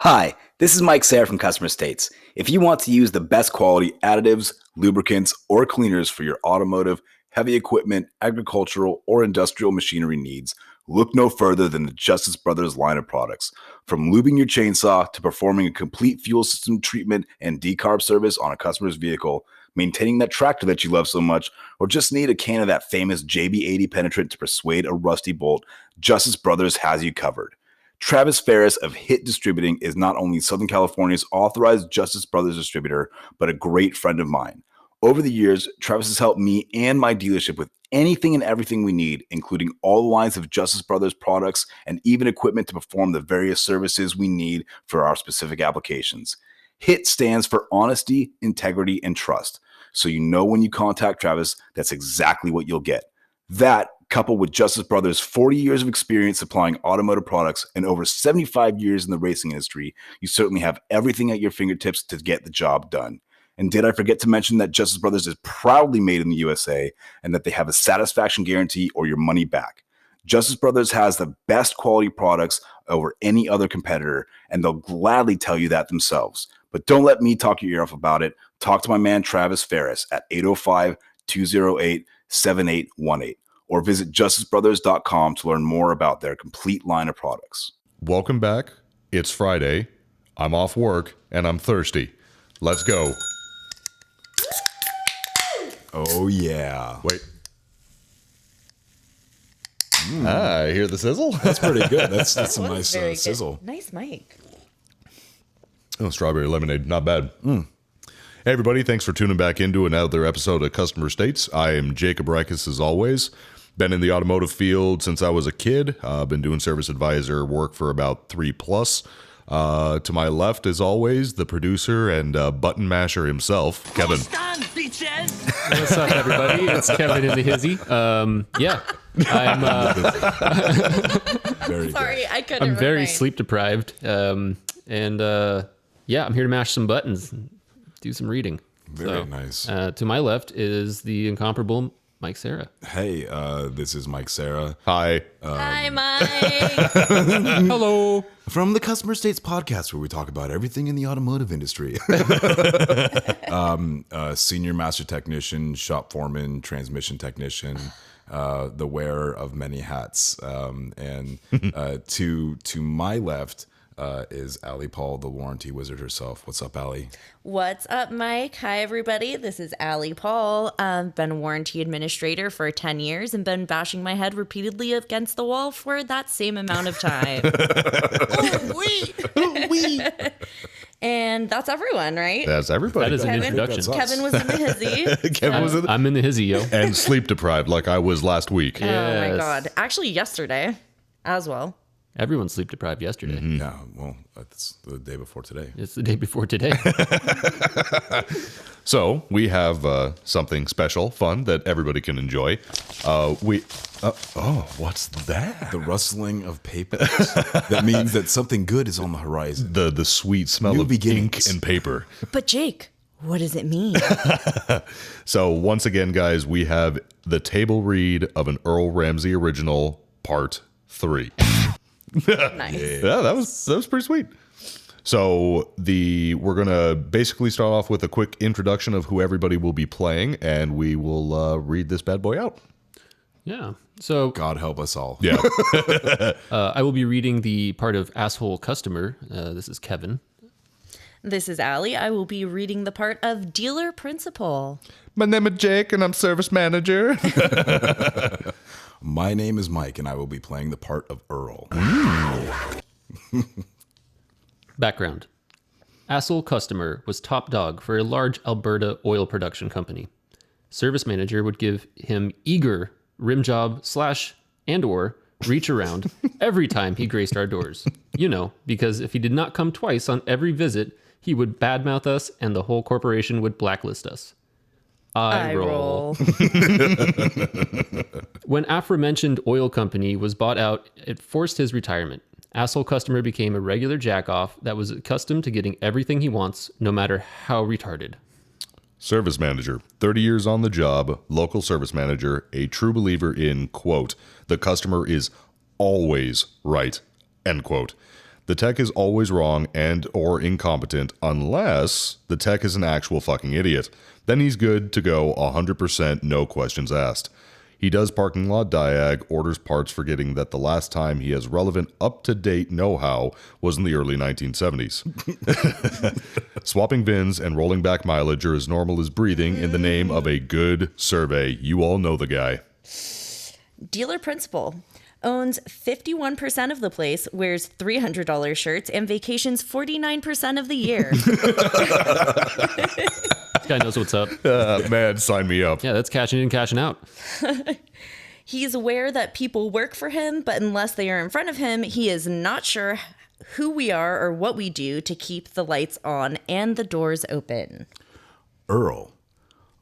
Hi, this is Mike Sayre from Customer States. If you want to use the best quality additives, lubricants, or cleaners for your automotive, heavy equipment, agricultural, or industrial machinery needs, look no further than the Justice Brothers line of products. From lubing your chainsaw to performing a complete fuel system treatment and decarb service on a customer's vehicle, maintaining that tractor that you love so much, or just need a can of that famous JB80 penetrant to persuade a rusty bolt, Justice Brothers has you covered. Travis Ferris of HIT Distributing is not only Southern California's authorized Justice Brothers distributor, but a great friend of mine. Over the years, Travis has helped me and my dealership with anything and everything we need, including all the lines of Justice Brothers products and even equipment to perform the various services we need for our specific applications. HIT stands for honesty, integrity, and trust. So you know when you contact Travis, that's exactly what you'll get. That, coupled with Justice Brothers' 40 years of experience supplying automotive products and over 75 years in the racing industry, you certainly have everything at your fingertips to get the job done. And did I forget to mention that Justice Brothers is proudly made in the USA and that they have a satisfaction guarantee or your money back? Justice Brothers has the best quality products over any other competitor, and they'll gladly tell you that themselves. But don't let me talk your ear off about it. Talk to my man Travis Ferris at 805-208-7818 or visit justicebrothers.com to learn more about their complete line of products. Welcome back. It's Friday. I'm off work and I'm thirsty. Let's go. Oh, yeah. Wait. I hear the sizzle. That's pretty good. That's some That was nice very good. sizzle. Nice mic. Oh, strawberry lemonade. Not bad. Hey, everybody. Thanks for tuning back into another episode of Customer States. I am Jacob Reiches, as always. Been in the automotive field since I was a kid. I've been doing service advisor work for about 3+. To my left, as always, the producer and button masher himself, Kevin. What's up, everybody? It's Kevin in the hizzy. Yeah, I'm Very Sorry, I couldn't. I'm very refrain. sleep deprived, and yeah, I'm here to mash some buttons, and do some reading. Very nice. To my left is the incomparable Mike Sayre. Hey, this is Mike Sayre Hi. Hi, Mike. Hello. from the Customer States podcast, where we talk about everything in the automotive industry. Senior master technician, shop foreman, transmission technician, the wearer of many hats. And to my left is Allie Paul, the warranty wizard herself. What's up, Allie? What's up, Mike? Hi, everybody. This is Allie Paul. Been a warranty administrator for 10 years and been bashing my head repeatedly against the wall for that same amount of time. And that's everyone, right? That's everybody. That is an Kevin? introduction. That's us. Kevin was in the hizzy. Kevin was in I'm in the hizzy, yo. and sleep deprived like I was last week. Oh, my Yes. God. Actually, yesterday as well. Everyone's sleep deprived yesterday. Yeah, well, that's the day before today. It's the day before today. So we have something special, fun that everybody can enjoy. What's that? The rustling of paper. That means that something good is on the horizon. The sweet smell New of beginnings. ink and paper. But, Jake, what does it mean? So once again, guys, we have the table read of an Earl Ramsey original, Part 3. Nice. Yeah, that was pretty sweet. So we're gonna basically start off with a quick introduction of who everybody will be playing, and we will read this bad boy out. Yeah. So God help us all. Yeah. I will be reading the part of asshole customer. This is Kevin. This is Allie. I will be reading the part of dealer principal. My name is Jake, and I'm service manager. My name is Mike, and I will be playing the part of Earl. Background. Asshole Customer was top dog for a large Alberta oil production company. Service manager would give him eager rim job / and or reach around every time he graced our doors. You know, because if he did not come twice on every visit, he would badmouth us and the whole corporation would blacklist us. I roll. When aforementioned oil company was bought out, it forced his retirement. Asshole Customer became a regular jackoff that was accustomed to getting everything he wants, no matter how retarded. Service manager, 30 years on the job, local service manager, a true believer in, quote, the customer is always right, end quote. The tech is always wrong and or incompetent unless the tech is an actual fucking idiot. Then he's good to go 100%, no questions asked. He does parking lot diag, orders parts forgetting that the last time he has relevant, up-to-date know-how was in the early 1970s. Swapping VINs and rolling back mileage are as normal as breathing in the name of a good survey. You all know the guy. Dealer principal. Owns 51% of the place, wears $300 shirts, and vacations 49% of the year. This guy knows what's up. Man, sign me up. Yeah, that's cashing in, cashing out. He's aware that people work for him, but unless they are in front of him, he is not sure who we are or what we do to keep the lights on and the doors open. Earl,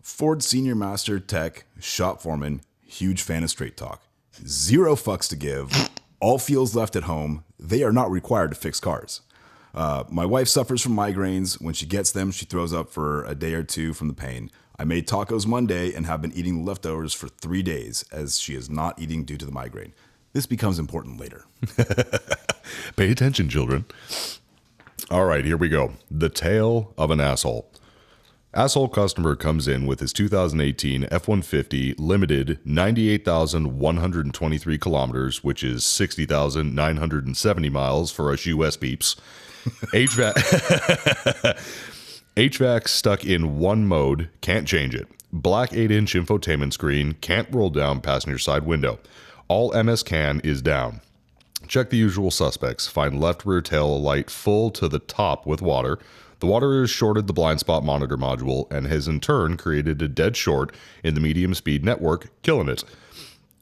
Ford Senior Master Tech, shop foreman, huge fan of straight talk. 0 fucks to give, all fuels left at home. They are not required to fix cars. My wife suffers from migraines. When she gets them, she throws up for a day or two from the pain. I made tacos Monday and have been eating leftovers for 3 days as she is not eating due to the migraine. This becomes important later. Pay attention, children. All right, here we go. The tale of an asshole. Asshole customer comes in with his 2018 F-150 limited 98,123 kilometers, which is 60,970 miles for us US peeps. HVAC stuck in one mode, can't change it. Black 8-inch infotainment screen, can't roll down passenger side window. All MS CAN is down. Check the usual suspects. Find left rear tail light full to the top with water. The water has shorted the blind spot monitor module and has in turn created a dead short in the medium speed network, killing it.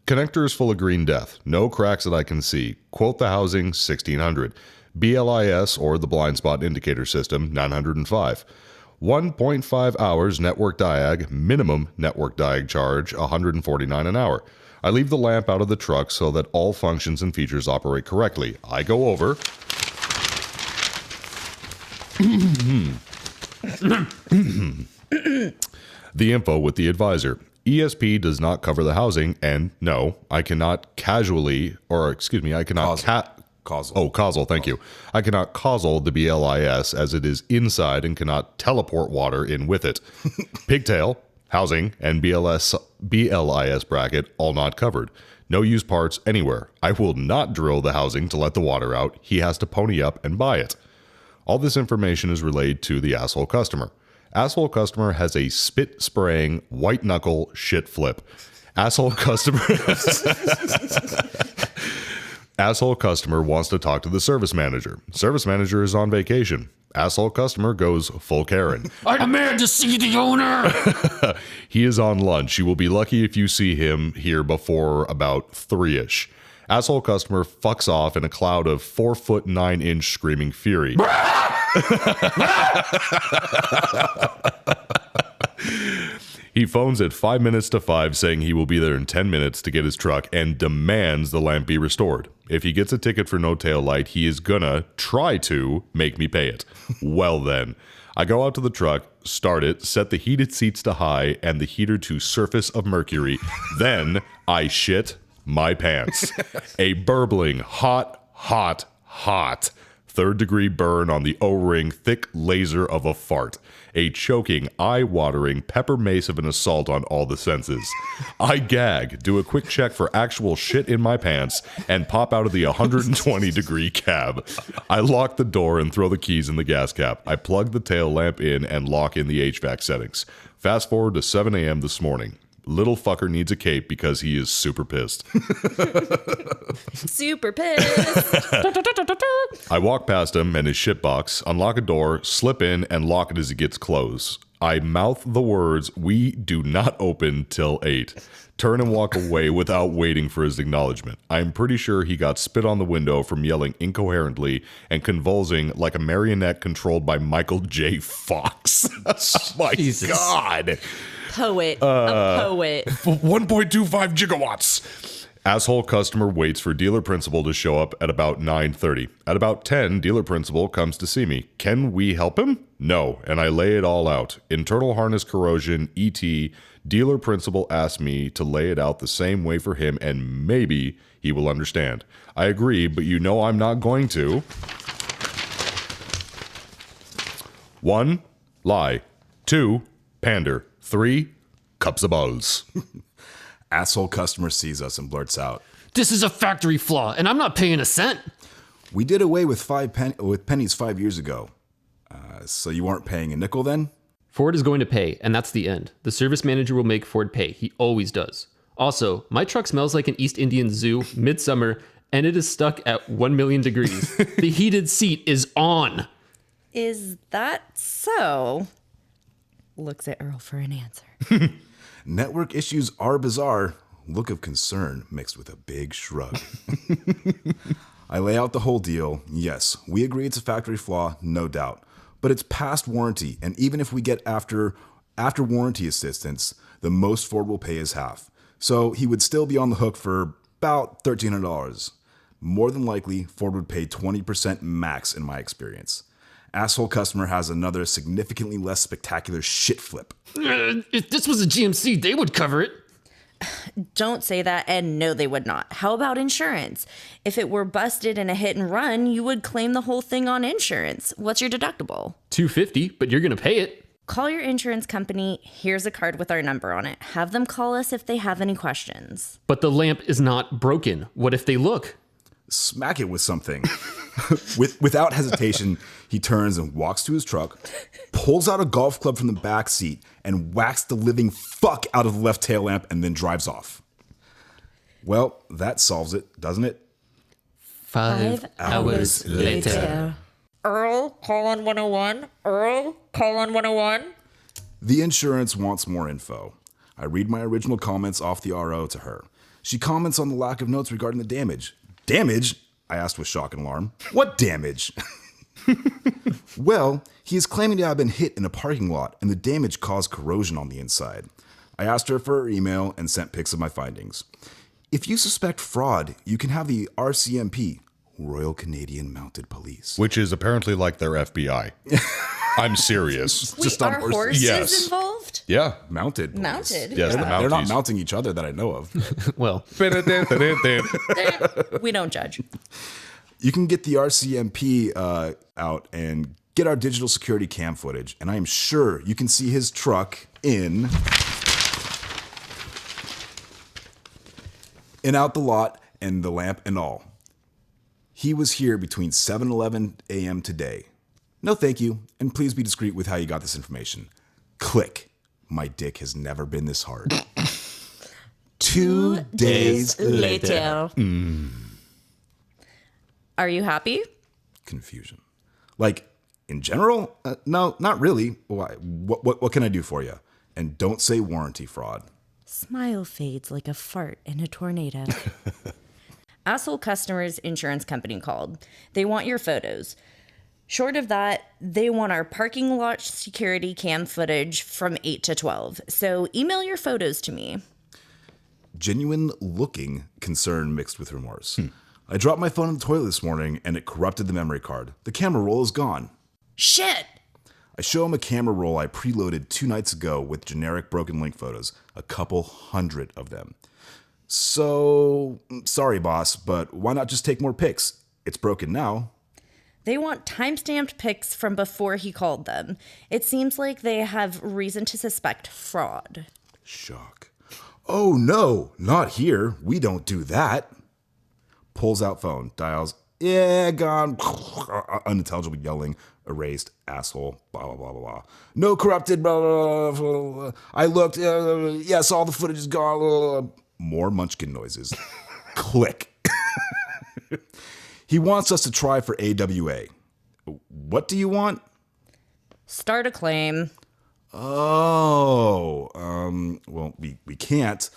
Connector is full of green death. No cracks that I can see. Quote the housing, 1600. BLIS or the blind spot indicator system, 905. 1.5 hours network diag, minimum network diag charge, 149 an hour. I leave the lamp out of the truck so that all functions and features operate correctly. I go over. The info with the advisor. ESP does not cover the housing, and no, I cannot casually, or excuse me, I cannot Causal. causal, thank you. I cannot causal the BLIS as it is inside and cannot teleport water in with it. Pigtail, housing, and BLIS bracket all not covered. No used parts anywhere. I will not drill the housing to let the water out. He has to pony up and buy it. All this information is relayed to the asshole customer. Asshole customer has a spit spraying white knuckle shit flip. Asshole customer Asshole customer wants to talk to the service manager. Service manager is on vacation. Asshole customer goes full Karen. I demand to see the owner. He is on lunch. You will be lucky if you see him here before about 3-ish. Asshole customer fucks off in a cloud of 4'9" screaming fury. He phones at 5 minutes to 5 saying he will be there in 10 minutes to get his truck and demands the lamp be restored. If he gets a ticket for no tail light, he is gonna try to make me pay it. Well then, I go out to the truck, start it, set the heated seats to high and the heater to surface of mercury. Then I shit my pants. A burbling, hot, 3rd-degree burn on the O-ring, thick laser of a fart. A choking, eye-watering pepper mace of an assault on all the senses. I gag, do a quick check for actual shit in my pants, and pop out of the 120-degree cab. I lock the door and throw the keys in the gas cap. I plug the tail lamp in and lock in the HVAC settings. Fast forward to 7 a.m. this morning. Little fucker needs a cape because he is super pissed. Super pissed. I walk past him and his shitbox, unlock a door, slip in, and lock it as he gets close. I mouth the words, "We do not open till 8." Turn and walk away without waiting for his acknowledgement. I'm pretty sure he got spit on the window from yelling incoherently and convulsing like a marionette controlled by Michael J. Fox. My Jesus. God. Poet. A poet. 1.25 gigawatts. Asshole customer waits for dealer principal to show up at about 9:30. At about 10, dealer principal comes to see me. Can we help him? No, and I lay it all out. Internal harness corrosion, ET. Dealer principal asked me to lay it out the same way for him and maybe he will understand. I agree, but you know I'm not going to. 1. Lie. 2. Pander. 3. Cups of balls. Asshole customer sees us and blurts out, This is a factory flaw, and I'm not paying a cent. "We did away with pennies 5 years ago. So you aren't paying a nickel then?" Ford is going to pay, and that's the end. The service manager will make Ford pay. He always does. Also, my truck smells like an East Indian zoo midsummer, and it is stuck at 1 million degrees. The heated seat is on. Is that so? Looks at Earl for an answer. Network issues are bizarre. Look of concern mixed with a big shrug. I lay out the whole deal. Yes, we agree it's a factory flaw, no doubt. But it's past warranty, and even if we get after warranty assistance, the most Ford will pay is half. So he would still be on the hook for about $1,300. More than likely, Ford would pay 20% max in my experience. Asshole customer has another significantly less spectacular shit flip. If this was a GMC, they would cover it. Don't say that, and no, they would not. How about insurance? If it were busted in a hit and run, you would claim the whole thing on insurance. What's your deductible? $250, but you're going to pay it. Call your insurance company. Here's a card with our number on it. Have them call us if they have any questions. But the lamp is not broken. What if they look? Smack it with something. Without hesitation, he turns and walks to his truck, pulls out a golf club from the back seat, and whacks the living fuck out of the left tail lamp and then drives off. Well, that solves it, doesn't it? 5 hours later. Earl, call on 101. Earl, call on 101. The insurance wants more info. I read my original comments off the RO to her. She comments on the lack of notes regarding the damage. Damage? I asked with shock and alarm. What damage? Well, he is claiming to have been hit in a parking lot and the damage caused corrosion on the inside. I asked her for her email and sent pics of my findings. If you suspect fraud, you can have the RCMP, Royal Canadian Mounted Police. Which is apparently like their FBI. I'm serious. Just Wait, on are horses. horses Yes. involved? Yeah. Mounted police. Mounted? Yes, the They're not Mounties. mounting each other that I know of. Well, We don't judge. You can get the RCMP out and get our digital security cam footage, and I am sure you can see his truck in and out the lot and the lamp and all. He was here between 7 and 11 a.m. today. No thank you, and please be discreet with how you got this information. Click. My dick has never been this hard. 2 days later. Are you happy? Confusion. Like, in general? No, not really. Why? What can I do for you? And don't say warranty fraud. Smile fades like a fart in a tornado. Asshole customer's insurance company called. They want your photos. Short of that, they want our parking lot security cam footage from 8 to 12. So email your photos to me. Genuine looking concern mixed with remorse. I dropped my phone in the toilet this morning and it corrupted the memory card. The camera roll is gone. Shit! I show him a camera roll I preloaded 2 nights ago with generic broken link photos, a couple hundred of them. So, sorry boss, but why not just take more pics? It's broken now. They want time-stamped pics from before he called them. It seems like they have reason to suspect fraud. Shock. Oh no, not here. We don't do that. Pulls out phone, dials, yeah, gone, unintelligible yelling, erased, asshole, blah, blah, blah, blah, blah. No corrupted, blah, blah, blah, blah, blah. I looked, yes, all the footage is gone, blah, blah. More munchkin noises. Click. He wants us to try for AWA. What do you want? Start a claim. Oh, well, we can't.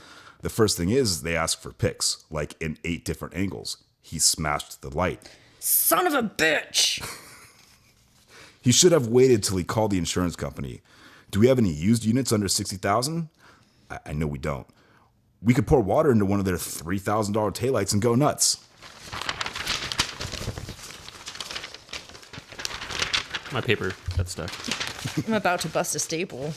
The first thing is they ask for pics, like in 8 different angles. He smashed the light. Son of a bitch! He should have waited till he called the insurance company. Do we have any used units under $60,000? I know we don't. We could pour water into one of their $3,000 taillights and go nuts. my paper got stuck. I'm about to bust a staple.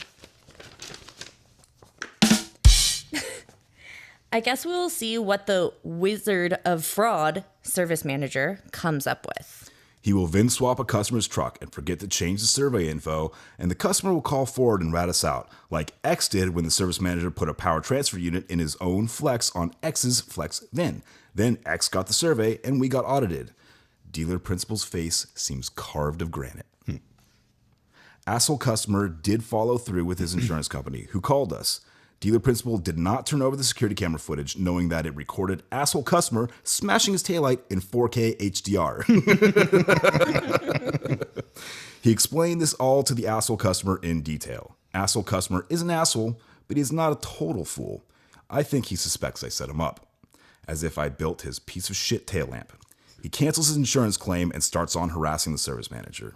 I guess we'll see what the Wizard of Fraud service manager comes up with. He will VIN swap a customer's truck and forget to change the survey info, and the customer will call Ford and rat us out, like X did when the service manager put a power transfer unit in his own Flex on X's Flex VIN. Then X got the survey and we got audited. Dealer principal's face seems carved of granite. Asshole customer did follow through with his insurance company, who called us. Dealer principal did not turn over the security camera footage, knowing that it recorded asshole customer smashing his taillight in 4K HDR. He explained this all to the asshole customer in detail. Asshole customer is an asshole, but he's not a total fool. I think he suspects I set him up, as if I built his piece of shit tail lamp. He cancels his insurance claim and starts on harassing the service manager.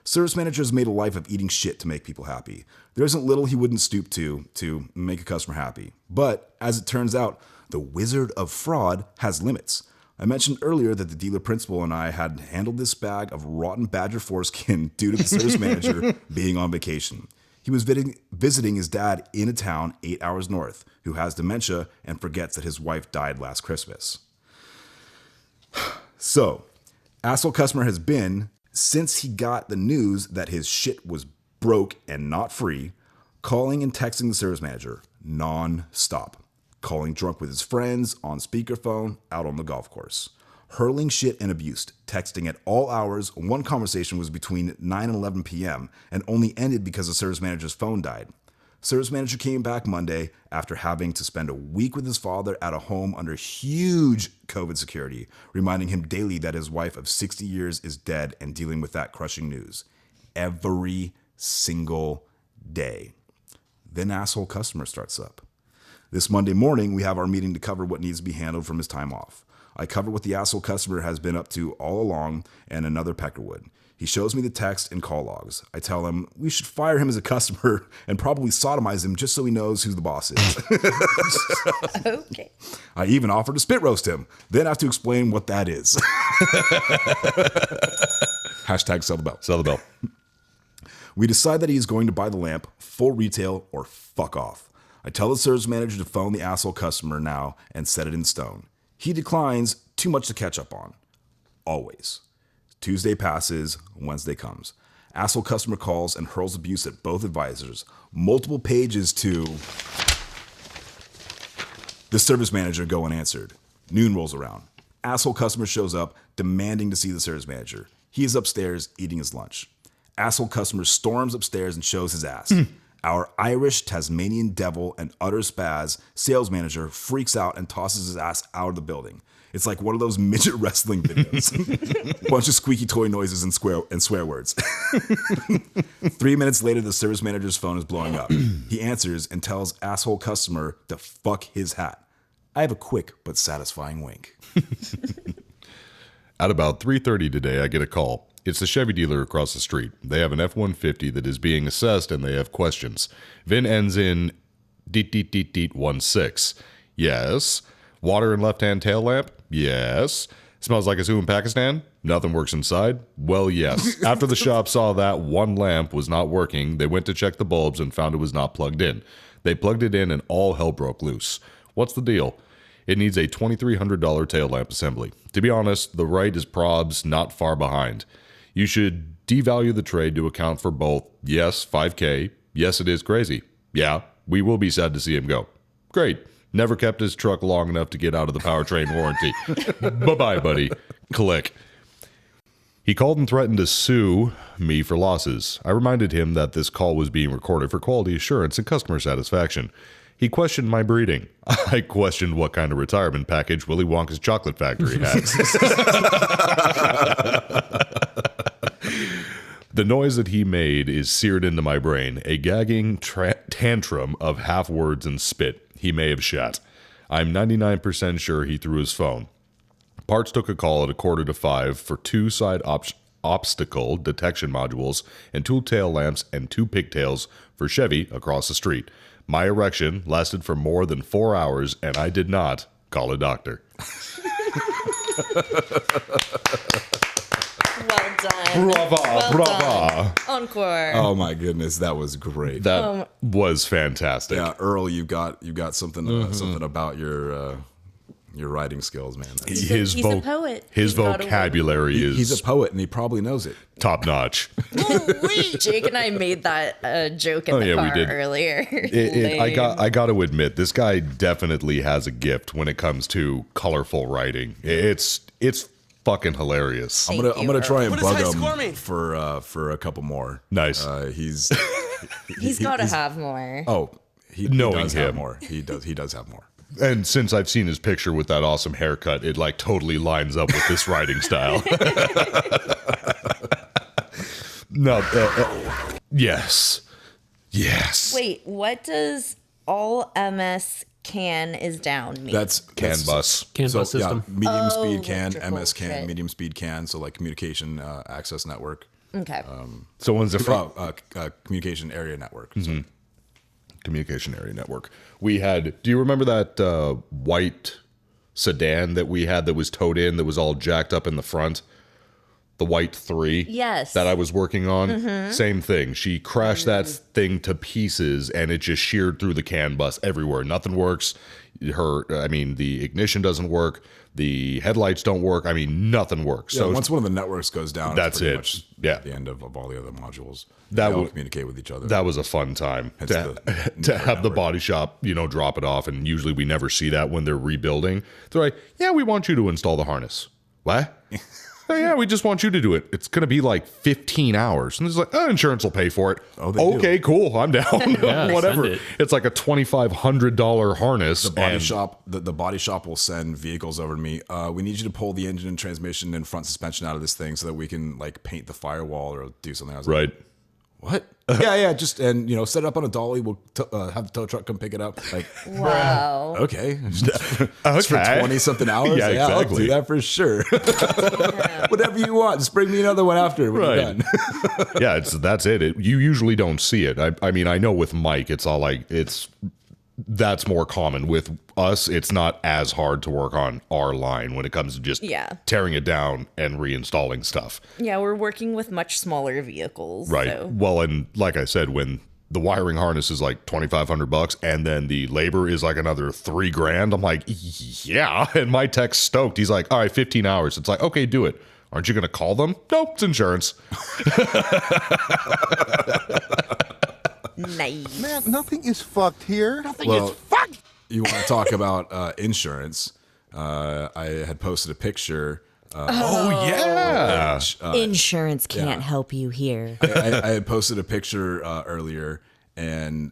Service manager has made a life of eating shit to make people happy. There isn't little he wouldn't stoop to make a customer happy. But, as it turns out, the wizard of fraud has limits. I mentioned earlier that the dealer principal and I had handled this bag of rotten badger foreskin due to the service manager being on vacation. He was visiting his dad in a town 8 hours north, who has dementia and forgets that his wife died last Christmas. So, asshole customer has been, since he got the news that his shit was broke and not free, calling and texting the service manager non-stop. Calling drunk with his friends, on speakerphone, out on the golf course. Hurling shit and abuse, texting at all hours. One conversation was between 9 and 11 p.m. and only ended because the service manager's phone died. Service manager came back Monday after having to spend a week with his father at a home under huge COVID security, reminding him daily that his wife of 60 years is dead and dealing with that crushing news. Every single day. Then asshole customer starts up. This Monday morning, we have our meeting to cover what needs to be handled from his time off. I cover what the asshole customer has been up to all along and another Peckerwood. He shows me the text and call logs. I tell him we should fire him as a customer and probably sodomize him just so he knows who the boss is. Okay. I even offer to spit roast him. Then I have to explain what that is. Hashtag sell the bell. Sell the bell. We decide that he is going to buy the lamp, full retail, or fuck off. I tell the service manager to phone the asshole customer now and set it in stone. He declines, too much to catch up on. Always. Tuesday passes, Wednesday comes. Asshole customer calls and hurls abuse at both advisors. Multiple pages to the service manager go unanswered. Noon rolls around. Asshole customer shows up, demanding to see the service manager. He is upstairs eating his lunch. Asshole customer storms upstairs and shows his ass. Our Irish Tasmanian devil and utter spaz sales manager freaks out and tosses his ass out of the building. It's like one of those midget wrestling videos. Bunch of squeaky toy noises and swear words. 3 minutes later, the service manager's phone is blowing up. He answers and tells asshole customer to fuck his hat. I have a quick but satisfying wink. At about 3:30 today, I get a call. It's the Chevy dealer across the street. They have an F-150 that is being assessed and they have questions. VIN ends in DEET 16. Yes. Water and left-hand tail lamp? Yes. Smells like a zoo in Pakistan? Nothing works inside? Well, yes. After the shop saw that one lamp was not working, they went to check the bulbs and found it was not plugged in. They plugged it in and all hell broke loose. What's the deal? It needs a $2,300 tail lamp assembly. To be honest, the right is probs not far behind. You should devalue the trade to account for both, yes, $5K, yes, it is crazy. Yeah, we will be sad to see him go. Great. Never kept his truck long enough to get out of the powertrain warranty. Bye-bye, buddy. Click. He called and threatened to sue me for losses. I reminded him that this call was being recorded for quality assurance and customer satisfaction. He questioned my breeding. I questioned what kind of retirement package Willy Wonka's chocolate factory has. The noise that he made is seared into my brain, a gagging tantrum of half words and spit. He may have shat. I'm 99% sure he threw his phone. Parts took a call at 4:45 for 2 side obstacle detection modules and 2 tail lamps and 2 pigtails for Chevy across the street. My erection lasted for more than 4 hours, and I did not call a doctor. Well done. Brava, Well brava. done. Encore. Oh my goodness, that was great. That was fantastic. Yeah, Earl, you got something something about your Your writing skills, man. He's a poet. His He's got a vocabulary is He's a poet, and he probably knows it. top notch. Jake and I made that joke in the yeah, we car did. earlier. I got to admit, this guy definitely has a gift when it comes to colorful writing. It's fucking hilarious. I'm gonna try and bug him for a couple more. Nice. He's got to have more. Oh, he Knowing does have him. more. He does have more. And since I've seen his picture with that awesome haircut, it like totally lines up with this writing style. No, yes. Wait, what does all MS can is down mean? That's CAN bus. CAN bus system. medium speed CAN, electrical MS CAN, shit. medium speed CAN. So like communication access network, okay. So when's the front? communication area network. Mm-hmm. Communication area network. We had. Do you remember that white sedan that we had that was towed in that was all jacked up in the front? The white 3. Yes. That I was working on. Same thing. She crashed that thing to pieces and it just sheared through the CAN bus everywhere. Nothing works. The ignition doesn't work. The headlights don't work. Nothing works. Yeah, So once one of the networks goes down, That's it's pretty it. much Yeah. the end of all the other modules. That They all would- communicate with each other. that was a fun time Hence to, the to have the network. body shop, drop it off. And usually we never see that when they're rebuilding. They're like, yeah, we want you to install the harness. What? Oh, yeah, we just want you to do it. It's going to be like 15 hours. And it's like, insurance will pay for it. Oh, they do. Okay, cool. I'm down. Yeah, Whatever. send it. It's like a $2,500 harness. The body and shop, the body shop will send vehicles over to me. We need you to pull the engine and transmission and front suspension out of this thing so that we can like paint the firewall or do something. I was like, Right. what? yeah, just and set it up on a dolly. We'll have the tow truck come pick it up. Like, Wow. okay, just for 20 something hours. Yeah, I'll exactly. do that for sure. Whatever you want, just bring me another one after when you're Right. done. Yeah, that's it. You usually don't see it. I know with Mike, it's all like that's more common. With us, it's not as hard to work on our line when it comes to just tearing it down and reinstalling stuff. Yeah, we're working with much smaller vehicles. Right. So. Well, and like I said, when the wiring harness is like $2,500 and then the labor is like another $3,000, I'm like, yeah. And my tech's stoked. He's like, all right, 15 hours. It's like, okay, do it. Aren't you going to call them? Nope, it's insurance. Nice. Man, nothing is fucked here. Well, you want to talk about insurance? I had posted a picture. Yeah. Insurance can't help you here. I had posted a picture earlier in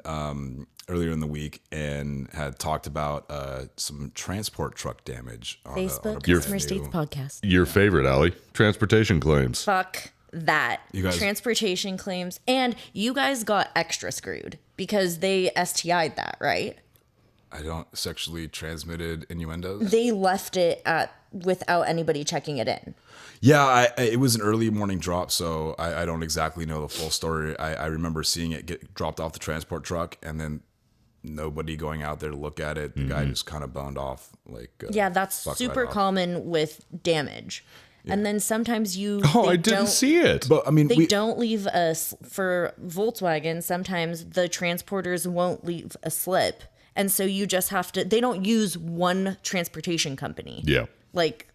the week and had talked about some transport truck damage on Facebook a Customer brand States new- podcast. Your favorite, Allie. Transportation claims. Fuck that. You guys- Transportation claims. And you guys got extra screwed because they STI'd that, right? I don't sexually transmitted innuendos. They left it without anybody checking it in. Yeah, it was an early morning drop, so I don't exactly know the full story. I remember seeing it get dropped off the transport truck and then nobody going out there to look at it. The guy just kind of boned off. Yeah, that's fucked super right off. common with damage. And then sometimes Oh, they I didn't don't- see it. But I mean, They don't leave us for Volkswagen. Sometimes the transporters won't leave a slip. And so you just have to, they don't use one transportation company. Yeah. Like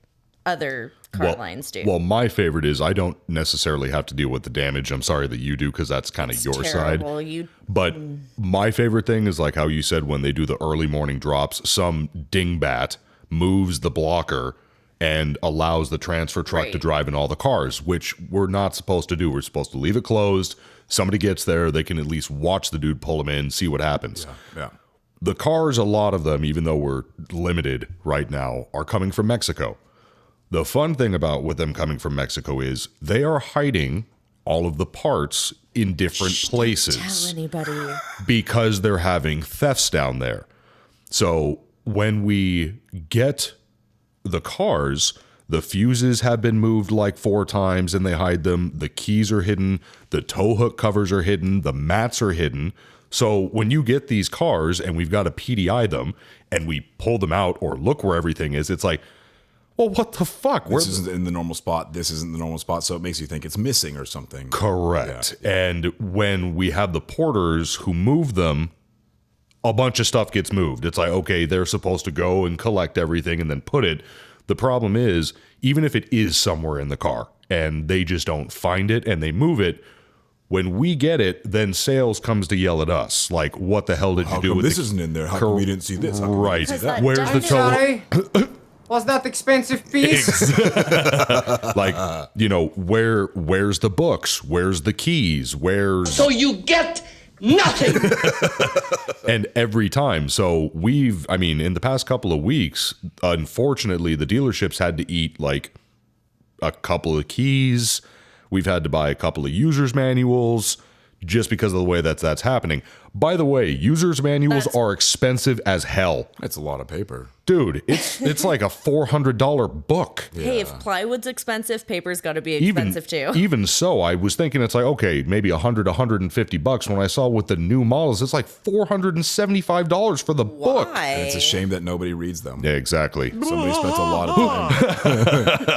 other car lines do. Well, my favorite is I don't necessarily have to deal with the damage. I'm sorry that you do because that's kind of your side. Terrible. You But my favorite thing is like how you said when they do the early morning drops, some dingbat moves the blocker and allows the transfer truck to Right. drive in all the cars, which we're not supposed to do. We're supposed to leave it closed. Somebody gets there, they can at least watch the dude pull him in, see what happens. Yeah. The cars, a lot of them, even though we're limited right now, are coming from Mexico. The fun thing about with them coming from Mexico is they are hiding all of the parts in different places tell anybody. because they're having thefts down there. So when we get the cars, the fuses have been moved like 4 times and they hide them. The keys are hidden. The tow hook covers are hidden. The mats are hidden. So when you get these cars and we've got to PDI them and we pull them out or look where everything is, it's like, well, what the fuck? Where This isn't in the normal spot. This isn't the normal spot. So it makes you think it's missing or something. Correct. And when we have the porters who move them, a bunch of stuff gets moved. It's like, okay, they're supposed to go and collect everything and then put it. The problem is, even if it is somewhere in the car and they just don't find it and they move it, when we get it, then sales comes to yell at us. Like, what the hell did you do with this isn't in there? How come we didn't see this? How come we Right. didn't see that? Where's the total? Sorry. Was that expensive piece? Like, you know, where's the books? Where's the keys? Where's... So you get nothing. And every time. So I mean, in the past couple of weeks, unfortunately, the dealerships had to eat like a couple of keys. We've had to buy a couple of users manuals just because of the way that's happening. By the way, users manuals are expensive as hell. That's a lot of paper. Dude, it's like a $400 book. Hey, if plywood's expensive, paper's got to be expensive too. Even so, I was thinking it's like, okay, maybe $150. When I saw with the new models, it's like $475 for the book. And it's a shame that nobody reads them. Yeah, exactly. Somebody spent a lot of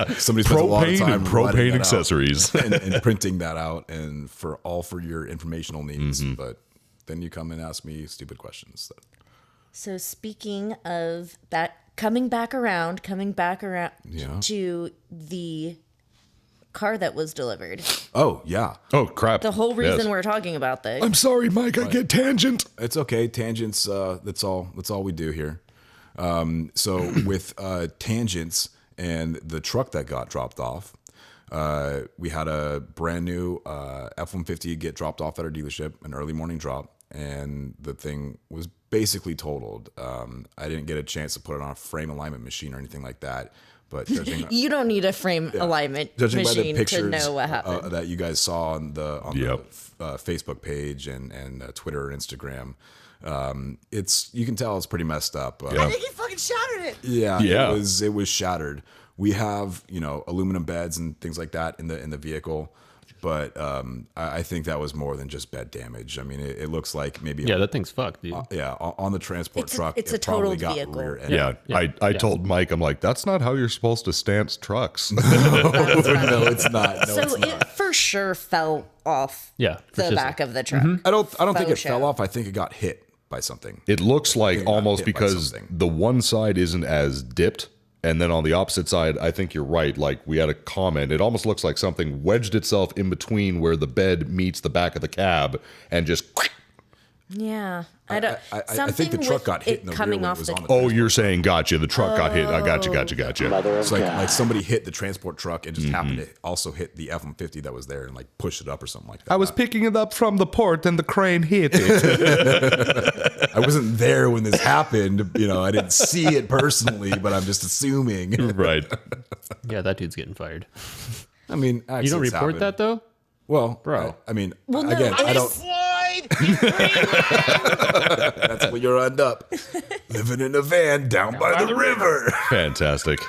time. Somebody spent a lot of time and writing propane that out accessories. and printing that out, and for your informational needs. Mm-hmm. But then you come and ask me stupid questions. So speaking of that, coming back around Yeah. to the car that was delivered. Oh yeah, Oh, crap. The whole reason Yes. we're talking about this. I'm sorry, Mike, I get tangent. it's okay. Tangents. That's all we do here. So with tangents and the truck that got dropped off, we had a brand new F-150 get dropped off at our dealership, an early morning drop, and the thing was basically totaled. I didn't get a chance to put it on a frame alignment machine or anything like that. But judging, You don't need a frame alignment judging by the machine to pictures know what happened. that you guys saw on the Yep. Facebook page and Twitter or Instagram, you can tell it's pretty messed up. Yeah. He fucking shattered it. Yeah, Yeah. it was shattered. We have aluminum beds and things like that in the vehicle, but I think that was more than just bed damage. I mean, it looks like maybe Yeah, that thing's fucked, dude. on the transport truck. it's it a totaled probably got vehicle. rear end. Yeah, I told Mike, I'm like, that's not how you're supposed to stance trucks. No, it's not. No, So it's not. it for sure fell off Yeah, for the sure. back of the truck. I don't think it Faux fell show. off. I think it got hit by something. It looks like It got almost hit by because something. the one side isn't as dipped. And then on the opposite side, I think you're right. Like we had a comment. It almost looks like something wedged itself in between where the bed meets the back of the cab and just. Yeah, I don't. I think something the truck with got hit it in the rear coming when it off was the. on the Oh, you're saying gotcha. The truck got hit. I gotcha. It's like somebody hit the transport truck and just happened to also hit the F-150 that was there and like push it up or something like that. I was picking it up from the port and the crane hit it. I wasn't there when this happened. I didn't see it personally, but I'm just assuming. Right. Yeah, that dude's getting fired. I mean, You don't accidents report happen. that though? Well, Bro. I mean, Well, no, again, I don't. Slide. That's where you'll end up, living in a van down by the river. Fantastic.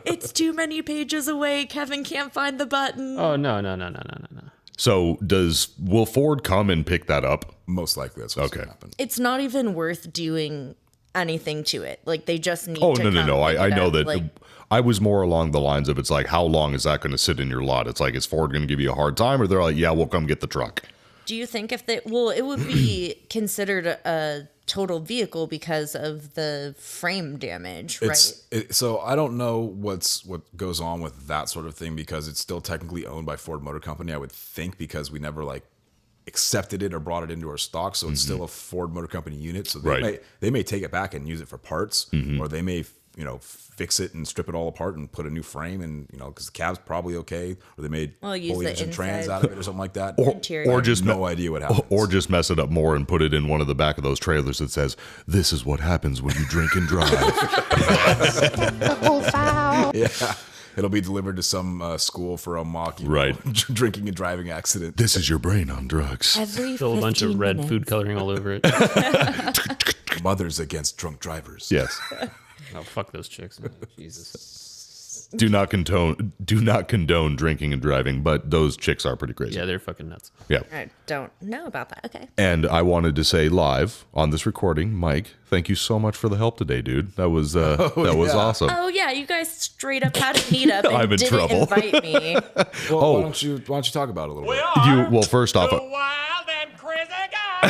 It's too many pages away. Kevin can't find the button. Oh no. So will Ford come and pick that up? Most likely, that's what's Okay. going to happen. It's not even worth doing anything to it. Like they just need. Oh, to no. come pick I it know up. that. Like, I was more along the lines of it's like, how long is that going to sit in your lot? It's like, is Ford going to give you a hard time? Or they're like, yeah, we'll come get the truck. do you think if they? Well, it would be considered a total vehicle because of the frame damage, right? So I don't know what goes on with that sort of thing because it's still technically owned by Ford Motor Company. I would think because we never accepted it or brought it into our stock, so it's still a Ford Motor Company unit. So they may take it back and use it for parts, or they may fix it and strip it all apart and put a new frame, and because the cab's probably okay, or they made use foliage the and trans inside. out of it or something like that. Interior. Or just no idea what happens. Or just mess it up more and put it in one of the back of those trailers that says, "This is what happens when you drink and drive." Yeah. It'll be delivered to some school for a mock Right. drinking and driving accident. This is your brain on drugs. Every Still a bunch of 15 red minutes. food coloring all over it. Mothers against drunk drivers. Yes. Oh, fuck those chicks. Jesus. Do not condone drinking and driving, but those chicks are pretty crazy. Yeah, they're fucking nuts. Yeah. I don't know about that. Okay. And I wanted to say live on this recording, Mike, thank you so much for the help today, dude. That was awesome. Oh yeah, you guys straight up had a meet up and I'm in didn't trouble. invite me. Well, why don't you talk about it a little bit? Well, first off, Wild and crazy guy.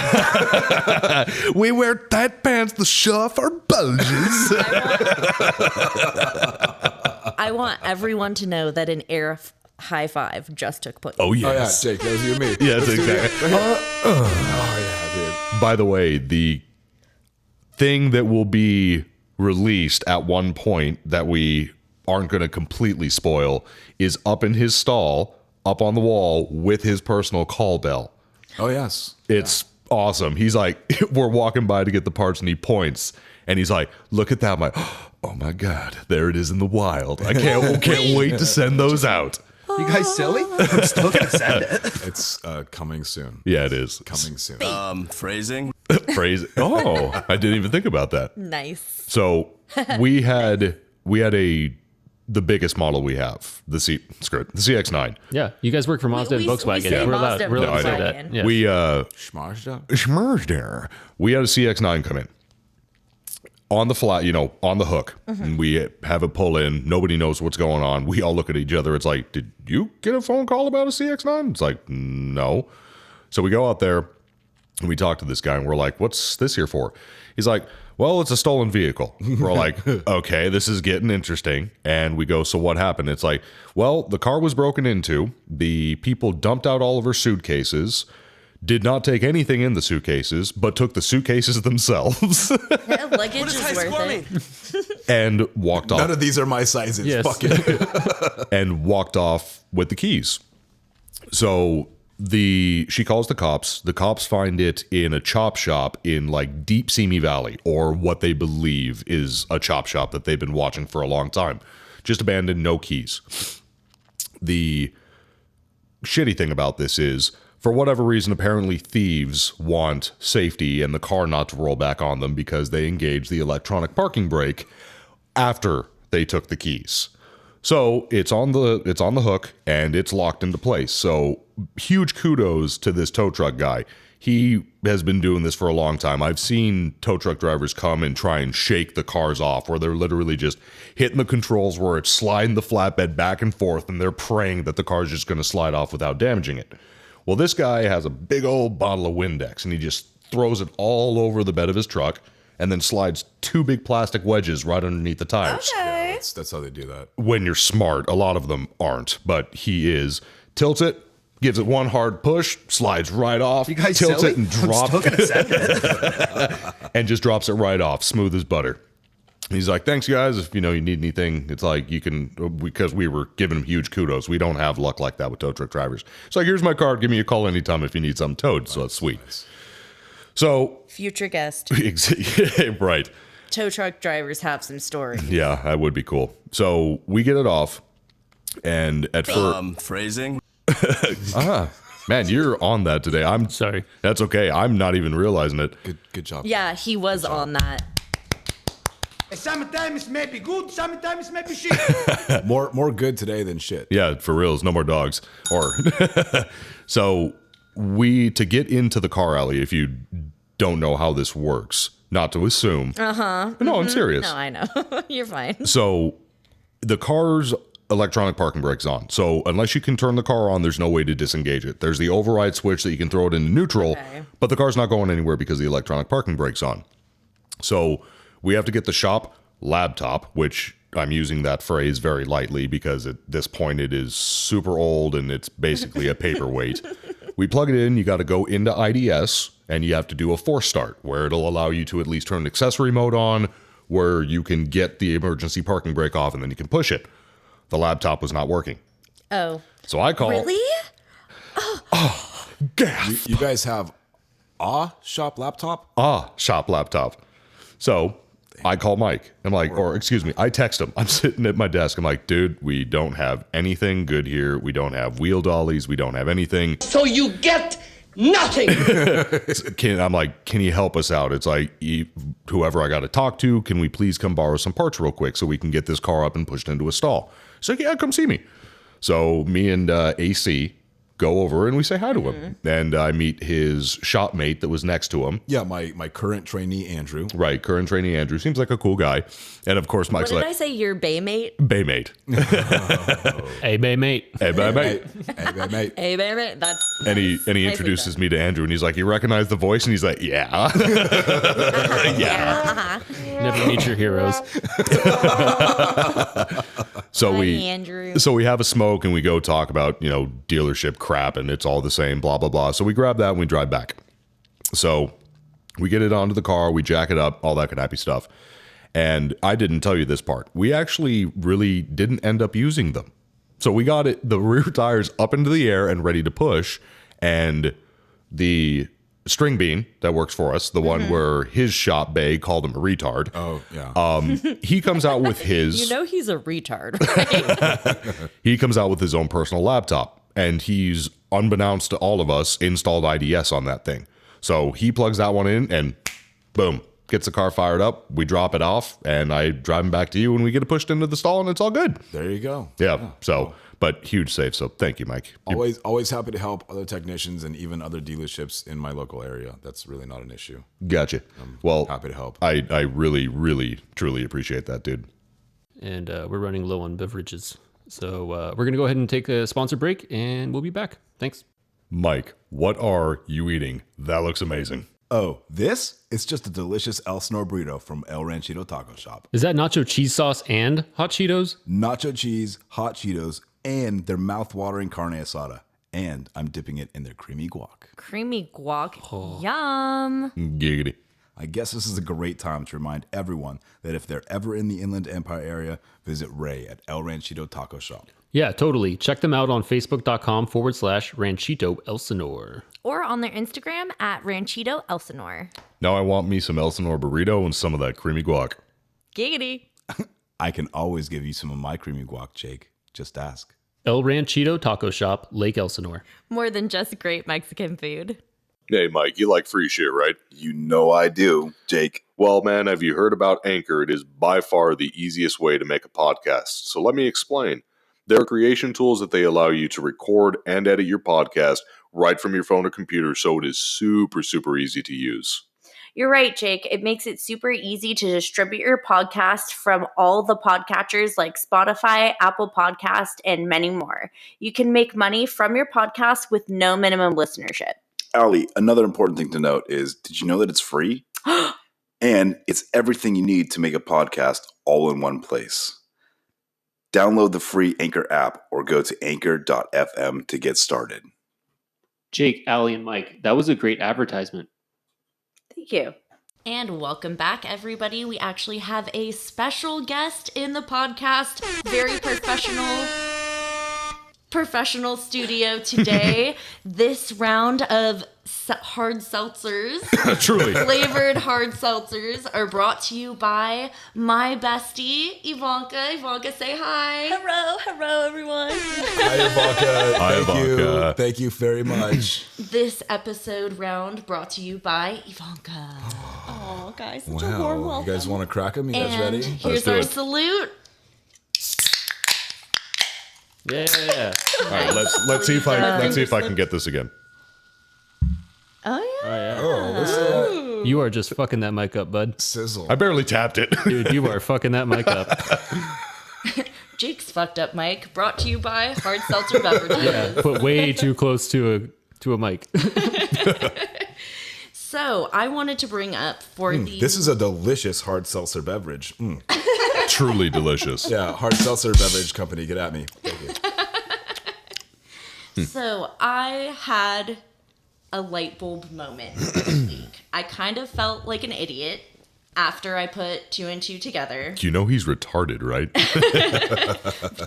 We wear tight pants to show off our bulges. I want everyone to know that an air high five just took place. Oh, Oh yeah, yes. Jake, that was you and me. Yes, exactly. Oh yeah, By the way, the thing that will be released at one point that we aren't going to completely spoil is up in his stall, up on the wall with his personal call bell. dude. Oh yes. It's awesome. He's like, we're walking by to get the parts and he points and he's like, look at that. I'm like, oh my God, there it is in the wild. I can't wait to send those out. You guys silly? I'm still gonna send it. It's coming soon. Yeah, it is. Coming soon. Phrasing. Phrase. Oh, I didn't even think about that. Nice. So we had the biggest model we have, the CX-9. Yeah, you guys work for Mazda and we Volkswagen. say We're allowed Mazda, we're allowed to say Volkswagen. that. Yeah. We Schmarzda? Schmerzder. We had a CX-9 come in on the flat, on the hook. And we have it pull in. Nobody knows what's going on. We all look at each other. It's like, did you get a phone call about a CX-9? It's like, no. So we go out there and we talk to this guy and we're like, what's this here for? He's like, well, it's a stolen vehicle. We're like, okay, this is getting interesting. And we go, so what happened? It's like, well, the car was broken into. The people dumped out all of her suitcases, did not take anything in the suitcases, but took the suitcases themselves Yeah, luggage is worth it. and walked off. None of these are my sizes. Yes. Fuck it. And walked off with the keys. So she calls the cops. The cops find it in a chop shop in like deep Simi Valley, or what they believe is a chop shop that they've been watching for a long time. Just abandoned, no keys. The shitty thing about this is, for whatever reason, apparently thieves want safety and the car not to roll back on them because they engaged the electronic parking brake after they took the keys. So it's on the hook and it's locked into place. So huge kudos to this tow truck guy. He has been doing this for a long time. I've seen tow truck drivers come and try and shake the cars off, where they're literally just hitting the controls where it's sliding the flatbed back and forth, and they're praying that the car's just going to slide off without damaging it. Well, this guy has a big old bottle of Windex, and he just throws it all over the bed of his truck and then slides 2 big plastic wedges right underneath the tires. That's how they do that. When you're smart, a lot of them aren't, but he is. Tilts it, gives it one hard push, slides right off, You guys tilts silly? it and I'm drops still gonna send it. and just drops it right off, smooth as butter. He's like, thanks guys, if you need anything, it's like you can, because we were giving him huge kudos. We don't have luck like that with tow truck drivers. It's like, here's my card, give me a call anytime if you need something towed. So that's sweet. So Future guest. right. Tow truck drivers have some stories. Yeah, that would be cool. So we get it off, and at first, Phrasing. man, you're on that today. I'm Sorry. That's okay. I'm not even realizing it. Good job. Yeah, he was on that. Sometimes may be good, sometimes may be shit. More good today than shit. Yeah, for reals. No more dogs. Or so to get into the car alley, if you don't know how this works, not to assume. No, I'm serious. No, I know. You're fine. So the car's electronic parking brake's on. So unless you can turn the car on, there's no way to disengage it. There's the override switch that you can throw it into neutral, Okay. but the car's not going anywhere because the electronic parking brake's on. So we have to get the shop laptop, which I'm using that phrase very lightly because at this point it is super old and it's basically a paperweight. We plug it in, you got to go into IDS, and you have to do a force start where it'll allow you to at least turn accessory mode on, where you can get the emergency parking brake off and then you can push it. The laptop was not working. Oh. So I call. Really? Gaff. You guys have a shop laptop? Shop laptop. So I call Mike. I'm like, I text him. I'm sitting at my desk. I'm like, dude, we don't have anything good here. We don't have wheel dollies. We don't have anything. So you get nothing. I'm like, can you help us out? It's like, whoever I got to talk to, can we please come borrow some parts real quick so we can get this car up and pushed into a stall? So yeah, come see me. So me and AC go over and we say hi to him. And I meet his shopmate that was next to him. Yeah, my current trainee, Andrew. Right, current trainee Andrew. Seems like a cool guy. And of course, Mike's What did like, I say? Your baymate? Baymate. Hey, bay mate. Hey, Baymate. Hey, mate. Hey, baymate. That's And he Nicely introduces done. me to Andrew, and he's like, "You recognize the voice?" And he's like, "Yeah, yeah." Never meet your heroes. So Hi, we Andrew. so we have a smoke and we go talk about dealership crap, and it's all the same, blah blah blah. So we grab that and we drive back. So we get it onto the car, we jack it up, all that good happy stuff. And I didn't tell you this part. We actually really didn't end up using them. So we got the rear tires up into the air and ready to push, and the string bean that works for us, the one where his shop bay called him a retard. Oh, yeah. He comes out with his. He's a retard, right? He comes out with his own personal laptop, and he's, unbeknownst to all of us, installed IDS on that thing. So he plugs that one in, and boom, gets the car fired up. We drop it off, and I drive him back to you, and we get it pushed into the stall, and it's all good. There you go. Yeah. So, but huge save. So thank you, Mike. Always happy to help other technicians and even other dealerships in my local area. That's really not an issue. Gotcha. Well, Happy to help. I really, really, truly appreciate that, dude. And we're running low on beverages. So we're going to go ahead and take a sponsor break, and we'll be back. Thanks. Mike, what are you eating? That looks amazing. Oh, this? It's just a delicious Elsinore burrito from El Ranchito Taco Shop. Is that nacho cheese sauce and hot Cheetos? Nacho cheese, hot Cheetos, and their mouth-watering carne asada. And I'm dipping it in their creamy guac. Creamy guac. Yum. Giggity. I guess this is a great time to remind everyone that if they're ever in the Inland Empire area, visit Ray at El Ranchito Taco Shop. Yeah, totally. Check them out on facebook.com/Ranchito Elsinore. Or on their Instagram at Ranchito Elsinore. Now I want me some Elsinore burrito and some of that creamy guac. Giggity. I can always give you some of my creamy guac, Jake. Just ask. El Ranchito Taco Shop, Lake Elsinore. More than just great Mexican food. Hey, Mike, you like free shit, right? You know I do, Jake. Well, man, have you heard about Anchor? It is by far the easiest way to make a podcast. So let me explain. There are creation tools that they allow you to record and edit your podcast right from your phone or computer, so it is super, super easy to use. You're right, Jake. It makes it super easy to distribute your podcast from all the podcatchers like Spotify, Apple Podcast, and many more. You can make money from your podcast with no minimum listenership. Allie, another important thing to note is, did you know that it's free? And it's everything you need to make a podcast all in one place. Download the free Anchor app or go to anchor.fm to get started. Jake, Allie, and Mike, that was a great advertisement. Thank you. And welcome back, everybody. We actually have a special guest in the podcast. Very professional studio today. This round of hard seltzers, Truly. flavored hard seltzers, are brought to you by my bestie, Ivanka. Ivanka, say hi. Hello, everyone. Hi, Ivanka. Hi, Thank you. Ivanka. Thank you very much. This episode round brought to you by Ivanka. Oh, guys, such a warm Wow. welcome. You guys want to crack them? You guys And ready? here's do our it. salute. Yeah. All right, let's see if I can get this again. Oh, yeah. Oh, listen to that You are just fucking that mic up, bud. sizzle. I barely tapped it. Dude, you are fucking that mic up. Jake's fucked up mic, brought to you by Hard Seltzer Beverages. Yeah, put way too close to a mic. So I wanted to bring up for the This is a delicious hard seltzer beverage. Truly delicious. Yeah, hard seltzer beverage company, get at me. Thank you. So I had a light bulb moment this week. I kind of felt like an idiot after I put two and two together. You know he's retarded, right?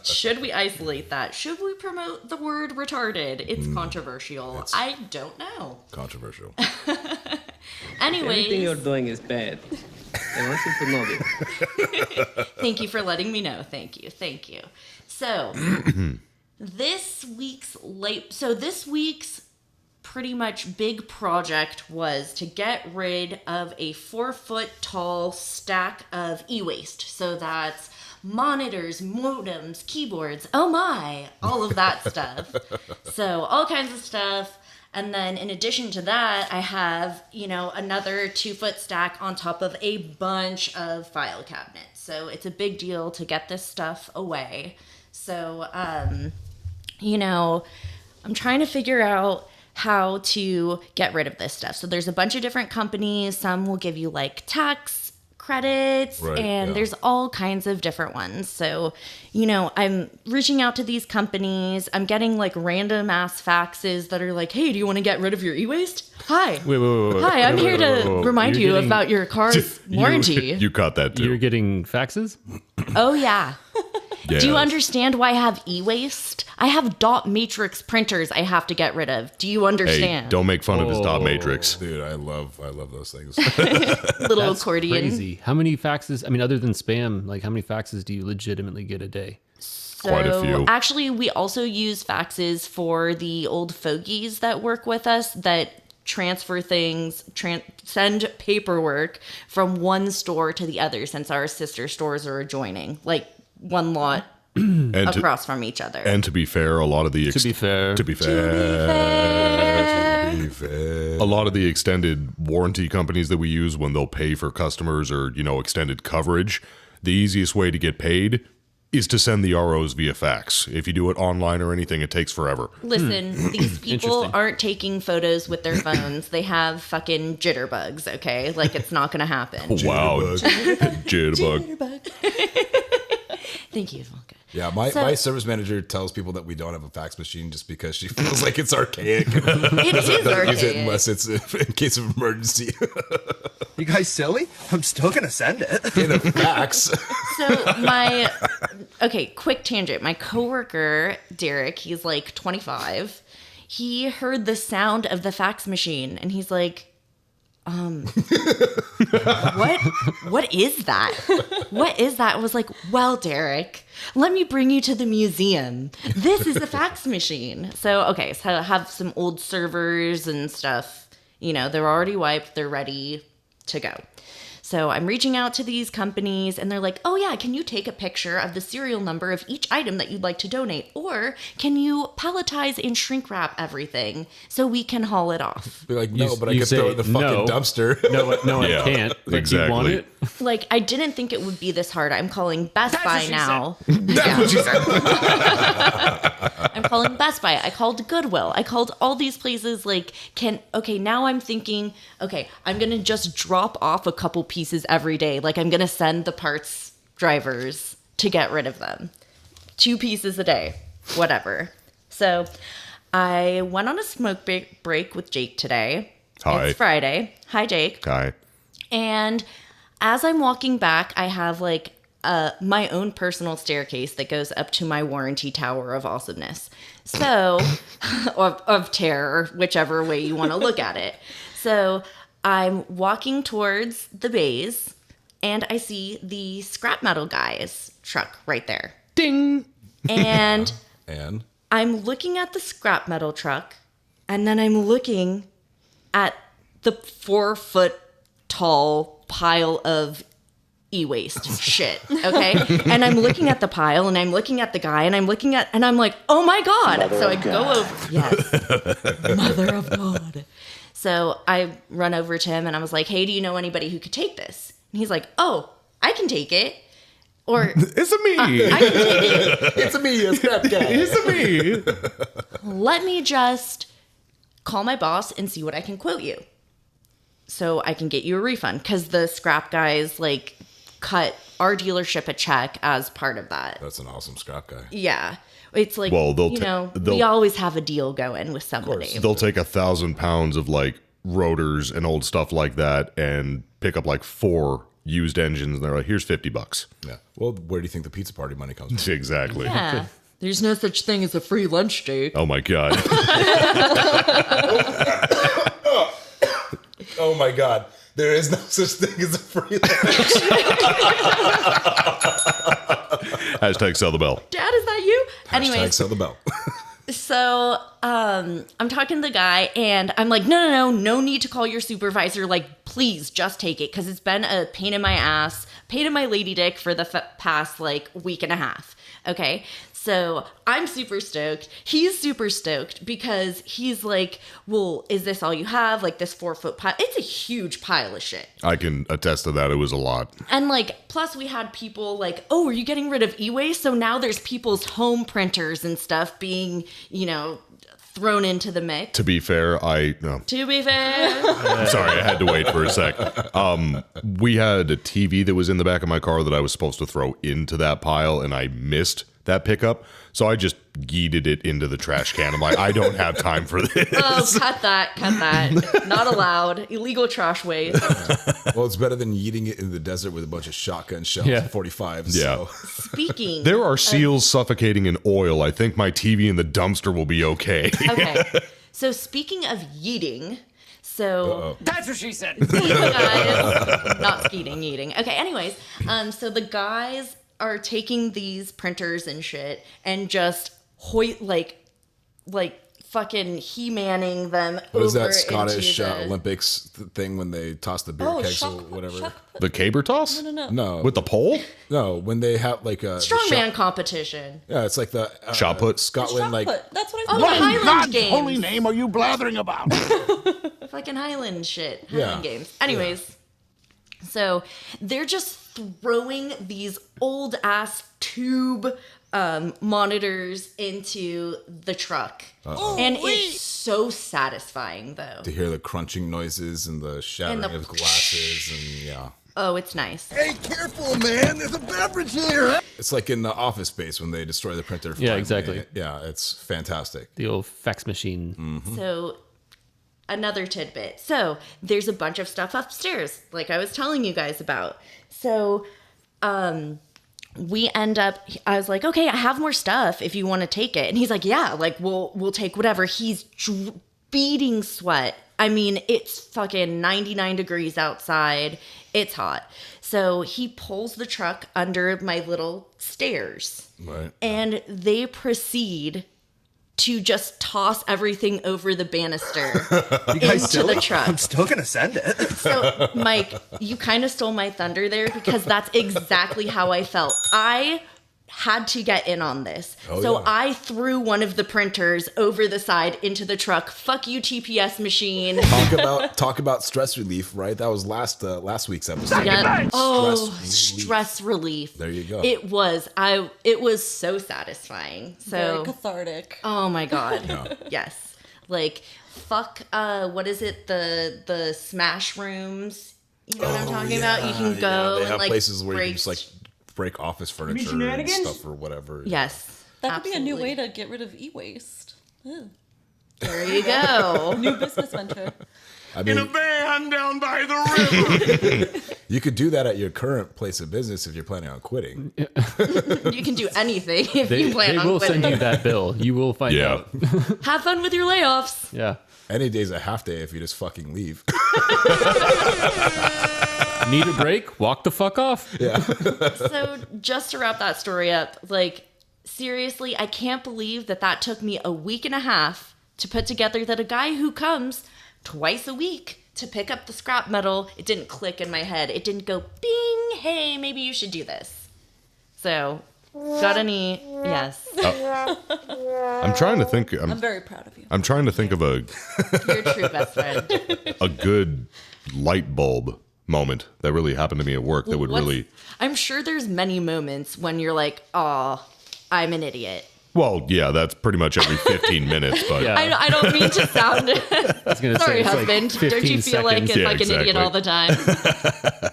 Should we isolate that? Should we promote the word retarded? It's controversial. I don't know. Controversial. Everything you're Anyways, doing is bad. I want you to know this. thank you for letting me know. Thank you. So this week's pretty much big project was to get rid of a 4 foot tall stack of e-waste. So that's monitors, modems, keyboards, oh my, all of that stuff. So all kinds of stuff. And then in addition to that, I have, another 2-foot stack on top of a bunch of file cabinets. So it's a big deal to get this stuff away. So, I'm trying to figure out how to get rid of this stuff. So there's a bunch of different companies. Some will give you like tax credits, and there's all kinds of different ones. So, I'm reaching out to these companies. I'm getting like random ass faxes that are like, hey, do you want to get rid of your e-waste? Hi. Wait. Hi, I'm here to remind you about your car's warranty. You caught that too. You're getting faxes? Oh, yeah. Yeah. Do you understand why I have e-waste? I have dot matrix printers I have to get rid of. Do you understand? Hey, don't make fun of his dot matrix. Dude, I love those things. Little accordion. Crazy. How many faxes? I mean, other than spam, like how many faxes do you legitimately get a day? Quite a few. Actually, we also use faxes for the old fogies that work with us that transfer things, send paperwork from one store to the other, since our sister stores are adjoining, like one lot across from each other. And to be fair, a lot of the a lot of the extended warranty companies that we use, when they'll pay for customers or extended coverage, the easiest way to get paid is to send the ROs via fax. If you do it online or anything, it takes forever. Listen, these people aren't taking photos with their phones. They have fucking jitterbugs, okay? Like, it's not going to happen. Wow. Jitterbug. Thank you, Volka. Yeah, my service manager tells people that we don't have a fax machine just because she feels like it's archaic. It is archaic. Use it unless it's in case of emergency. You guys silly? I'm still gonna send it. In a fax. So quick tangent. My coworker, Derek, he's like 25. He heard the sound of the fax machine and he's like, what is that? What is that? I was like, well, Derek, let me bring you to the museum. This is a fax machine. So I have some old servers and stuff. They're already wiped. They're ready to go. So I'm reaching out to these companies and they're like, oh yeah, can you take a picture of the serial number of each item that you'd like to donate? Or can you palletize and shrink wrap everything so we can haul it off? Be like, no, but I can throw it in the fucking dumpster. No, I can't. But exactly. Do you want it? Like, I didn't think it would be this hard. I'm calling Best Buy now. That's what she said. I'm calling Best Buy. I called Goodwill. I called all these places. Like, now I'm thinking, I'm going to just drop off a couple pieces every day. Like, I'm going to send the parts drivers to get rid of them. 2 pieces a day, whatever. So I went on a smoke break with Jake today. Hi. It's Friday. Hi, Jake. Hi. And as I'm walking back, I have like my own personal staircase that goes up to my warranty tower of awesomeness. So, of terror, whichever way you want to look at it. So I'm walking towards the bays and I see the scrap metal guy's truck right there. Ding! And And I'm looking at the scrap metal truck and then I'm looking at the 4-foot tall pile of e-waste shit, okay? And I'm looking at the pile and I'm looking at the guy and I'm like, oh my God. So I go over. Yes. Mother of God. So I run over to him and I was like, hey, do you know anybody who could take this? And he's like, oh, I can take it. Or it's a me. I can take it. It's a me, a scrap guy. It's a me. Let me just call my boss and see what I can quote you, so I can get you a refund, because the scrap guys like cut our dealership a check as part of that. That's an awesome scrap guy. Yeah. It's like, Well, we always have a deal going with somebody. They'll take 1,000 pounds of like rotors and old stuff like that and pick up like 4 used engines and they're like, here's $50. Yeah. Well, where do you think the pizza party money comes from? Exactly. Yeah. There's no such thing as a free lunch, Jake. Oh my God. Oh my God. There is no such thing as a free lunch. Hashtag sell the bell. Dad, is that you? Hashtag Anyways, sell the bell. So I'm talking to the guy and I'm like, no need to call your supervisor. Like, please just take it. Cause it's been a pain in my ass, pain in my lady dick for the past like week and a half. Okay. So I'm super stoked. He's super stoked because he's like, well, is this all you have? Like this 4-foot pile. It's a huge pile of shit. I can attest to that. It was a lot. And like, plus we had people like, oh, are you getting rid of e-waste? So now there's people's home printers and stuff being, thrown into the mix. To be fair, To be fair. I'm sorry, I had to wait for a sec. We had a TV that was in the back of my car that I was supposed to throw into that pile, and I missed that pickup. So I just yeeted it into the trash can. I'm like, I don't have time for this. Oh, cut that. Not allowed. Illegal trash waste. Well, it's better than eating it in the desert with a bunch of shotgun shells, Yeah. 45s. Yeah. So. Speaking. There are seals suffocating in oil. I think my TV in the dumpster will be okay. Okay. So speaking of yeeting, That's what she said. guys, not skeeting, yeeting. Okay, anyways, so the guys are taking these printers and shit and just like fucking he-manning them What is over that Scottish into the... Olympics thing when they toss the beer kegs or whatever? The caber toss? No. With the pole? No, when they have like a Strongman competition. Yeah, it's like the shot put. Scotland, like That's what Oh, the Highland Games. holy name are you blathering about? Fucking Highland shit. Yeah. Highland Games. Anyways, so they're just throwing these old ass tube monitors into the truck. And it's so satisfying though. to hear the crunching noises and the shattering And the of glasses, and yeah. Oh, it's nice. Hey, careful, man. There's a beverage here. It's like in the Office Space when they destroy the printer. Yeah, finally. exactly. Yeah, it's fantastic. The old fax machine. So another tidbit. So there's a bunch of stuff upstairs, like I was telling you guys about. So we end up, I was like, okay, I have more stuff if you want to take it. And he's like, yeah, like we'll take whatever. He's beating sweat. I mean, it's fucking 99 degrees outside. It's hot. So he pulls the truck under my little stairs. Right. And they proceed to just toss everything over the banister You guys into silly? the truck. I'm still gonna send it. So, Mike, you kind of stole my thunder there because that's exactly how I felt. I had to get in on this. So yeah. I threw one of the printers over the side into the truck. Fuck you, TPS machine. Talk about stress relief, right? That was last week's episode. Yeah. Oh, Stress stress relief. There you go. It was so satisfying. Very So cathartic. oh my god. Yes. Like fuck what is it? The smash rooms. You know what I'm talking about? You can go They and have like places where you can break just like break office furniture and shenanigans? stuff or whatever. Yes. That could be a new absolutely. way to get rid of e-waste. Ew. There you go. New business venture. I mean, van down by the river. you could do that at your current place of business if you're planning on quitting. You can do anything if They, you plan they on will quitting. send you that bill. You will find Yeah. out. Have fun with your layoffs. Yeah. Any day's a half day if you just fucking leave. Need a break? Walk the fuck off. So just to wrap that story up, like seriously, I can't believe that took me a week and a half to put together that a guy who comes twice a week to pick up the scrap metal, it didn't click in my head. It didn't go bing, hey, maybe you should do this. So, got any? Yes. I'm trying to think. I'm very proud of you. I'm trying to think of You're a true best friend. a good light bulb moment that really happened to me at work that would What's- really. I'm sure there's many moments when you're like, oh, I'm an idiot. Well, yeah, that's pretty much every 15 minutes, but Yeah. I don't mean to sound. I was gonna say, Sorry, it's like husband. 15 Don't you feel like seconds. it's Yeah, like an idiot exactly. all the time?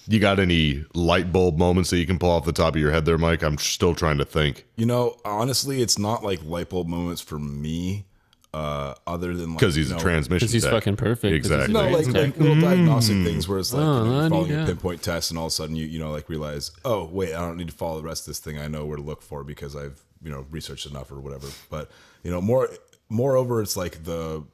you got any light bulb moments that you can pull off the top of your head there, Mike? I'm still trying to think. You know, honestly, it's not like light bulb moments for me, other than like, Because he's you a know, transmission Because he's tech. fucking perfect. Exactly. No, like little diagnostic things where it's like Oh, you're I following need a that. pinpoint test, and all of a sudden you know like realize, oh wait, I don't need to follow the rest of this thing. I know where to look for because I've researched enough or whatever. But moreover, it's like the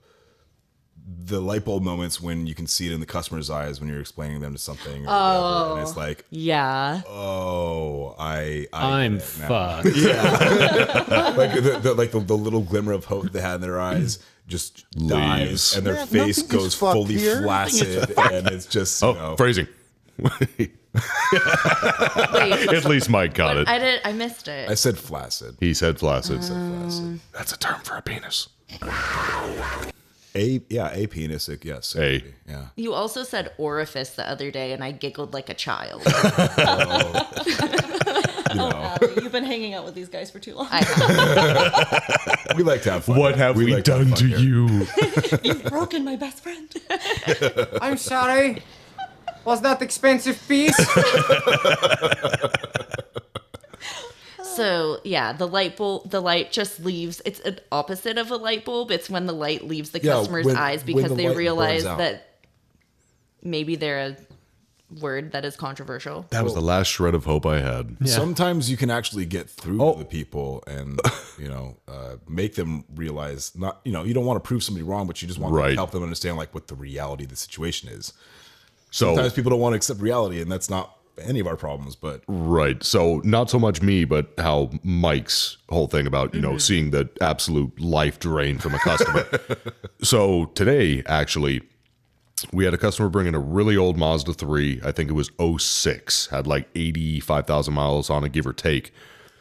the light bulb moments when you can see it in the customer's eyes when you're explaining them to something, or whatever, and it's like, yeah, oh, I'm fucked. Yeah, like the little glimmer of hope they had in their eyes just dies, and their face goes fully flaccid, and it's just phrasing. At least Mike got it. I missed it. I said flaccid. He said flaccid. That's a term for a penis. A penis. Yes. A. Yeah. You also said orifice the other day, and I giggled like a child. Allie, you've been hanging out with these guys for too long. We like to have fun. What have we done to you? You've broken my best friend. I'm sorry. Was that expensive piece? So yeah, the light just leaves. It's an opposite of a light bulb. It's when the light leaves the customer's eyes because they realize that maybe they're a word that is controversial. That was the last shred of hope I had. Yeah. Sometimes you can actually get through to the people and make them realize you don't want to prove somebody wrong, but you just want to help them understand like what the reality of the situation is. So sometimes people don't want to accept reality, and that's not any of our problems, but right. So not so much me, but how Mike's whole thing about, seeing the absolute life drain from a customer. So today, actually, we had a customer bring in a really old Mazda 3. I think it was 06, had like 85,000 miles on it, give or take.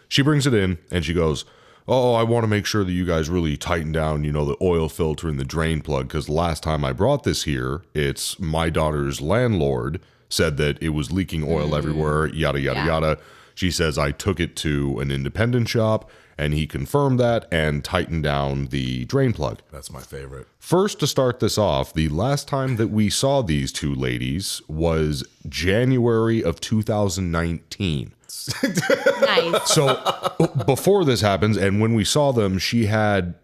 She brings it in and she goes, oh, I want to make sure that you guys really tighten down, the oil filter and the drain plug. Because last time I brought this here, it's my daughter's landlord said that it was leaking oil everywhere, yada, yada, yada. She says I took it to an independent shop, and he confirmed that and tightened down the drain plug. That's my favorite. First, to start this off, the last time that we saw these two ladies was January of 2019. Nice. So before this happens, and when we saw them, she had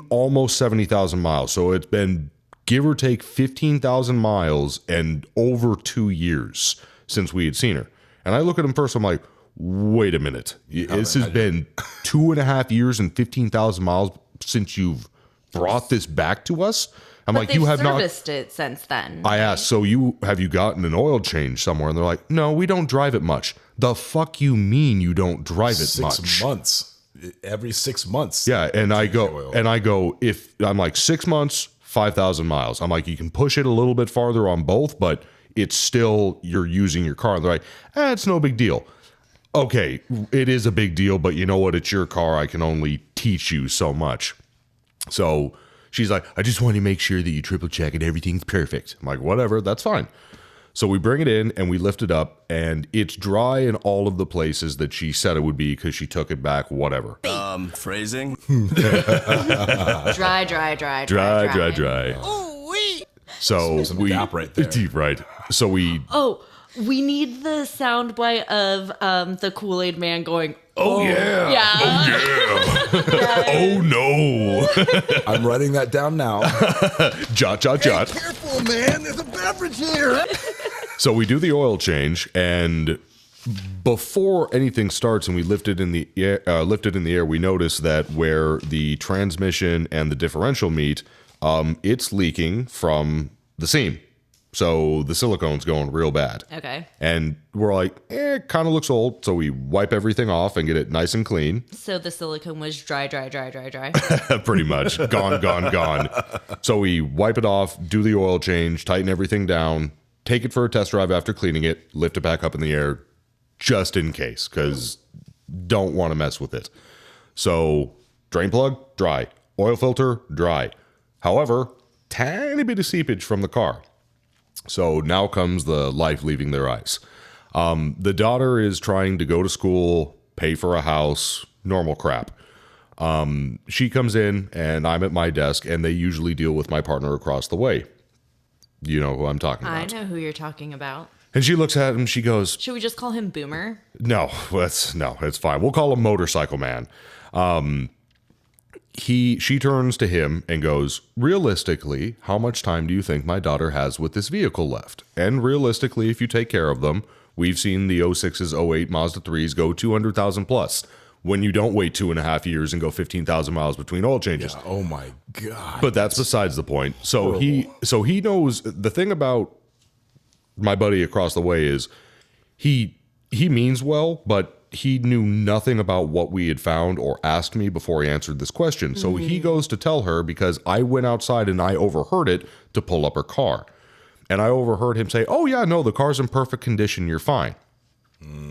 almost 70,000 miles. So it's been give or take 15,000 miles and over 2 years since we had seen her. And I look at him first, I'm like, wait a minute. This has been 2.5 years and 15,000 miles since you've brought this back to us? I'm like, you have not serviced it since then. I asked, so have you gotten an oil change somewhere? And they're like, no, we don't drive it much. The fuck you mean you don't drive it much? 6 months. Every 6 months. Yeah, and I go, if I'm like 6 months, 5,000 miles. I'm like, you can push it a little bit farther on both, but it's still, you're using your car. And they're like, it's no big deal. Okay, it is a big deal, but you know what? It's your car. I can only teach you so much. So she's like, I just want to make sure that you triple check and everything's perfect. I'm like, whatever, that's fine. So we bring it in and we lift it up, and it's dry in all of the places that she said it would be because she took it back, whatever. Phrasing? Dry. Ooh-wee! So we right there. Right. So we we need the soundbite of the Kool-Aid Man going, oh yeah. Yeah. Oh no. I'm writing that down now. Jot, jot, jot. Hey, careful, man. There's a beverage here. So we do the oil change, and before anything starts and we lift it in the air, we notice that where the transmission and the differential meet, it's leaking from the seam. So the silicone's going real bad. Okay. And we're like, it kind of looks old. So we wipe everything off and get it nice and clean. So the silicone was dry. Pretty much. Gone. So we wipe it off, do the oil change, tighten everything down, take it for a test drive after cleaning it, lift it back up in the air just in case, because don't want to mess with it. So drain plug, dry. Oil filter, dry. However, tiny bit of seepage from the car. So now comes the life leaving their eyes. The daughter is trying to go to school, pay for a house, normal crap. She comes in and I'm at my desk, and they usually deal with my partner across the way. You know who I'm talking about. I know who you're talking about. And she looks at him, she goes, should we just call him Boomer? No, it's fine. We'll call him Motorcycle Man. She turns to him and goes, realistically, how much time do you think my daughter has with this vehicle left? And realistically, if you take care of them, we've seen the 06s, 08 Mazda 3s go 200,000 plus. when you don't wait 2.5 years and go 15,000 miles between oil changes. Yeah, oh my God. But that's besides the point. So he knows the thing about my buddy across the way is he means well, but he knew nothing about what we had found or asked me before he answered this question. So he goes to tell her because I went outside and I overheard it to pull up her car. And I overheard him say, "Oh yeah, no, the car's in perfect condition. You're fine."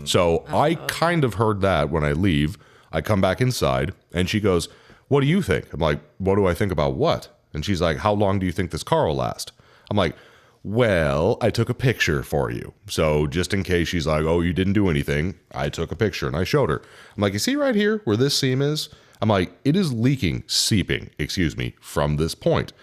So I kind of heard that when I leave. I come back inside and she goes, "What do you think?" I'm like, "What do I think about what?" And she's like, "How long do you think this car will last?" I'm like, "Well, I took a picture for you." So just in case she's like, "Oh, you didn't do anything," I took a picture and I showed her. I'm like, "You see right here where this seam is?" I'm like, "It is seeping, from this point."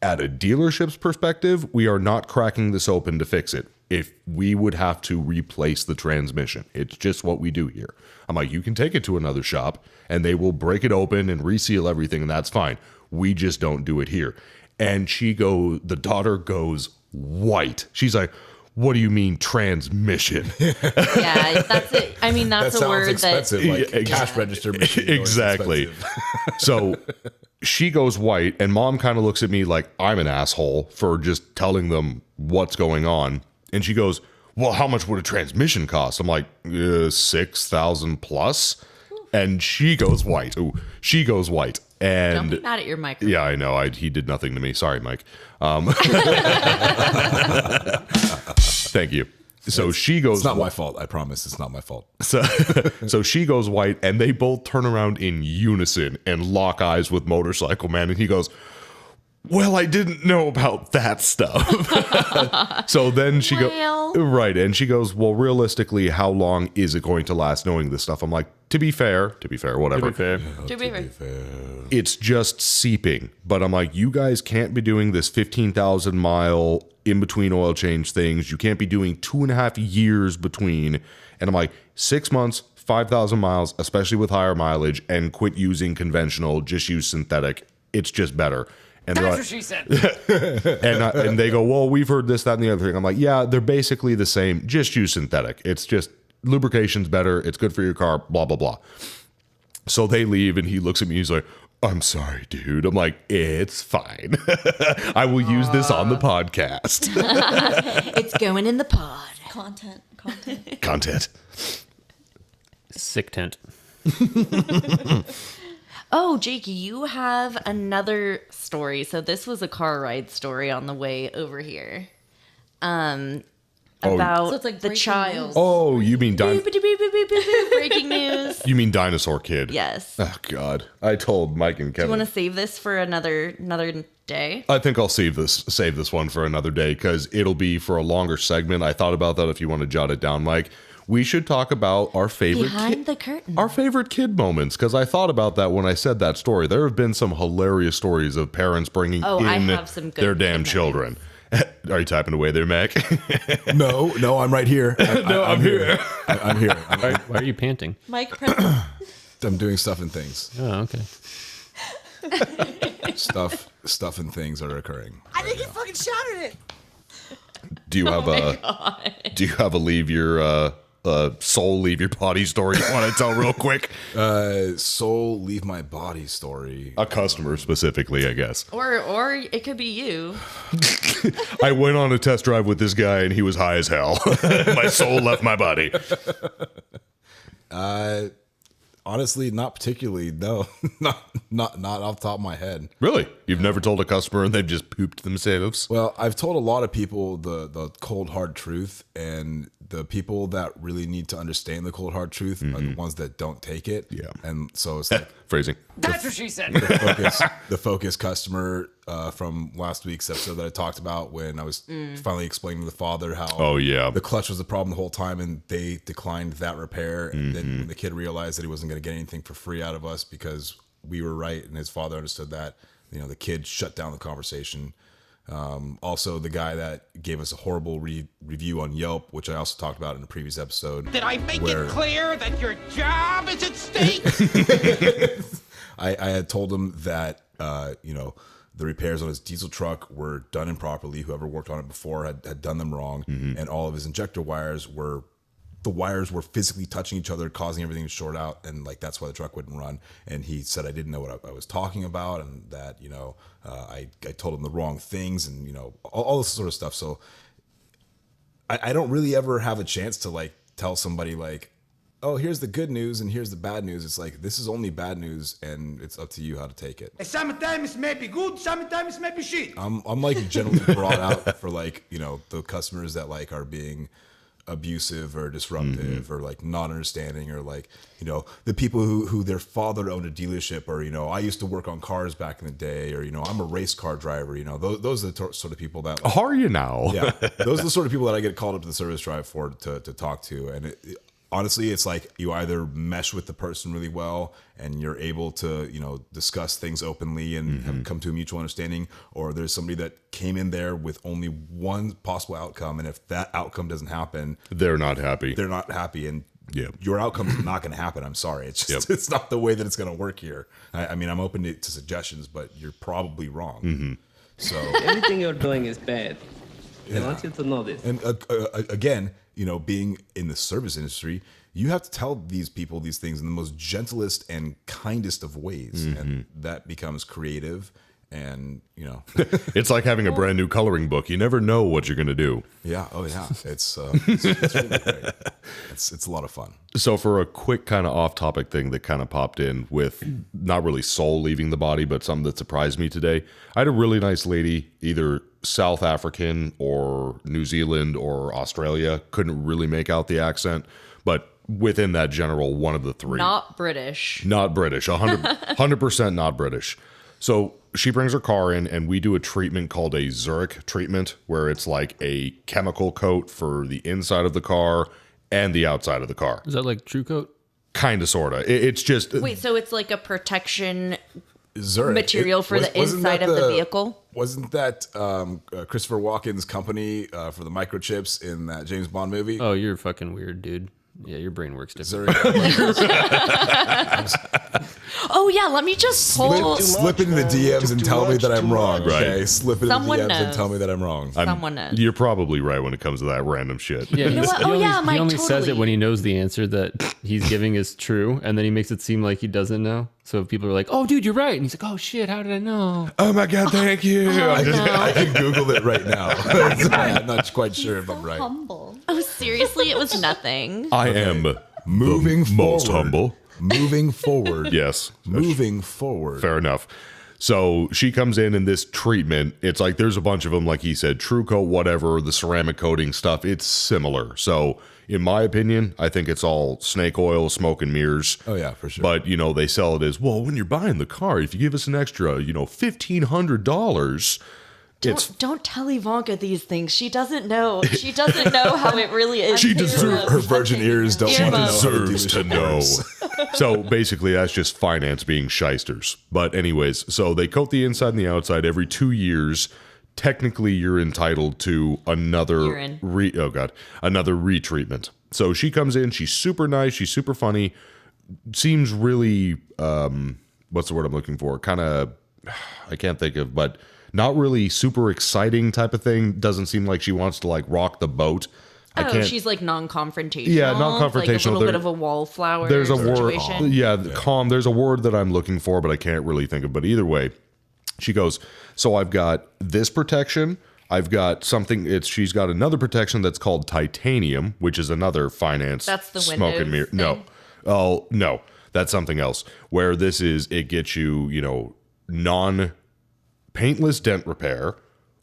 At a dealership's perspective, we are not cracking this open to fix it. If we would have to replace the transmission, it's just what we do here. I'm like, you can take it to another shop and they will break it open and reseal everything, and that's fine. We just don't do it here. And the daughter goes white. She's like, "What do you mean transmission?" Yeah, that's it. I mean, that's a word expensive, like cash register machine. Exactly. So she goes white, and Mom kind of looks at me like I'm an asshole for just telling them what's going on. And she goes, "Well, how much would a transmission cost?" I'm like, 6,000 plus. And she goes white. Ooh, she goes white. And don't be mad at your microphone. Yeah, I know. He did nothing to me. Sorry, Mike. Thank you. So she goes. It's not my fault. I promise. It's not my fault. So she goes white, and they both turn around in unison and lock eyes with Motorcycle Man. And he goes, "Well, I didn't know about that stuff." So then she goes, right. And she goes, "Well, realistically, how long is it going to last knowing this stuff?" I'm like, to be fair, whatever. To be fair. It's just seeping. But I'm like, you guys can't be doing this 15,000 mile in between oil change things. You can't be doing 2.5 years between. And I'm like, 6 months, 5,000 miles, especially with higher mileage, and quit using conventional, just use synthetic. It's just better. And that's what she said. and they go, "Well, we've heard this, that, and the other thing." I'm like, "Yeah, they're basically the same. Just use synthetic. It's just lubrication's better. It's good for your car, blah, blah, blah." So they leave, and he looks at me. He's like, "I'm sorry, dude." I'm like, "It's fine. I will use this on the podcast." It's going in the pod. Content. Sick tent. Oh, Jake, you have another story. So this was a car ride story on the way over here. About So it's like the breaking child. news. Oh, you mean Breaking news. You mean Dinosaur Kid? Yes. Oh God, I told Mike and Do you Kevin. want to save this for another day? I think I'll save this one for another day because it'll be for a longer segment. I thought about that. If you want to jot it down, Mike, we should talk about our favorite Behind the curtain. Our favorite kid moments, because I thought about that when I said that story. There have been some hilarious stories of parents bringing I in have some good their damn kid children. Are you typing away there, Mac? No, I'm right here. I'm here. I'm here. Why are you panting? Mike, press. I'm doing stuff and things. Oh, okay. Stuff and things are occurring. I think you fucking shouted it. Do you have a leave your soul leave your body story you want to tell real quick? Soul leave my body story. A customer specifically, I guess. Or it could be you. I went on a test drive with this guy and he was high as hell. My soul left my body. Honestly, not particularly. No, not off the top of my head. Really? You've never told a customer and they've just pooped themselves? Well, I've told a lot of people the cold hard truth, and the people that really need to understand the cold hard truth are the ones that don't take it. Yeah, and so it's like phrasing. That's what she said. The focus customer from last week's episode that I talked about when I was finally explaining to the father how the clutch was the problem the whole time, and they declined that repair. And then when the kid realized that he wasn't going to get anything for free out of us because we were right and his father understood that, the kid shut down the conversation. Also, the guy that gave us a horrible review on Yelp, which I also talked about in a previous episode. Did I make it clear that your job is at stake? I had told him that, the repairs on his diesel truck were done improperly. Whoever worked on it before had done them wrong. And all of his injector wires were the wires were physically touching each other, causing everything to short out, and like that's why the truck wouldn't run. And he said I didn't know what I was talking about, and that I told him the wrong things, and all this sort of stuff. So I don't really ever have a chance to like tell somebody like, oh, here's the good news and here's the bad news. It's like, this is only bad news, and it's up to you how to take it. Sometimes may be good, sometimes may be shit. I'm like generally brought out for like, the customers that like are being abusive or disruptive or like not understanding, or like, the people who their father owned a dealership, or, I used to work on cars back in the day, or, I'm a race car driver, those are the sort of people that like, are you now? Yeah. Those are the sort of people that I get called up to the service drive for to talk to. And honestly, it's like you either mesh with the person really well and you're able to, discuss things openly and have come to a mutual understanding, or there's somebody that came in there with only one possible outcome, and if that outcome doesn't happen, they're not happy. And your outcome is not going to happen. I'm sorry. It's just it's not the way that it's going to work here. I mean, I'm open to suggestions, but you're probably wrong. So everything you're doing is bad. I want you to know this. And again, being in the service industry, you have to tell these people these things in the most gentlest and kindest of ways, and that becomes creative. And it's like having a brand new coloring book. You never know what you're going to do. Yeah. Oh yeah. It's really great. It's a lot of fun. So for a quick kind of off topic thing that kind of popped in with not really soul leaving the body, but something that surprised me today. I had a really nice lady, either South African or New Zealand or Australia. Couldn't really make out the accent, but within that general one of the three. Not British. Not British. 100% not British. So she brings her car in, and we do a treatment called a Zurich treatment, where it's like a chemical coat for the inside of the car and the outside of the car. Is that like True Coat? Kind of, sort of. It's just... Wait, so it's like a protection Zurich material for the inside of the vehicle? Wasn't that Christopher Walken's company for the microchips in that James Bond movie? Oh, you're fucking weird, dude. Yeah, your brain works different. Oh yeah, let me just pull. Slip into the DMs and tell me that I'm wrong. Right. Okay, slip into Someone the DMs knows. and tell me that I'm wrong. Someone knows. You're probably right when it comes to that random shit. Yeah, You know what? Oh, yeah, he Mike, only says it totally. when he knows the answer that he's giving is true, and then he makes it seem like he doesn't know. So people are like, "Oh, dude, you're right," and he's like, "Oh shit, how did I know?" Oh my god, thank you. I can Google it right now. I'm not quite sure if I'm right. Humble. Oh, seriously, it was nothing. I am Moving the most forward. humble. Moving forward. Yes. Moving forward. Fair enough. So she comes in this treatment. It's like there's a bunch of them, like he said, True Coat, whatever, the ceramic coating stuff. It's similar. So in my opinion, I think it's all snake oil, smoke and mirrors. Oh, yeah, for sure. But, they sell it as, well, when you're buying the car, if you give us an extra, $1,500, Don't tell Ivanka these things. She doesn't know. She doesn't know how it really is. She deserves Her virgin ears don't want to know. deserves to know. So basically, that's just finance being shysters. But anyways, so they coat the inside and the outside every 2 years. Technically, you're entitled to another Urine. another retreatment. So she comes in. She's super nice. She's super funny. Seems really what's the word I'm looking for? Kind of, I can't think of, but not really super exciting type of thing. Doesn't seem like she wants to like rock the boat. She's like non-confrontational. Yeah, non-confrontational. Like a little bit of a wallflower There's a situation. word. Yeah, calm. There's a word that I'm looking for, but I can't really think of. But either way, she goes, so I've got this protection. I've got something. She's got another protection that's called titanium, which is another finance. That's the smoke and mirror. Windows thing? No. Oh, no. That's something else. Where this is, it gets you, non-paintless dent repair,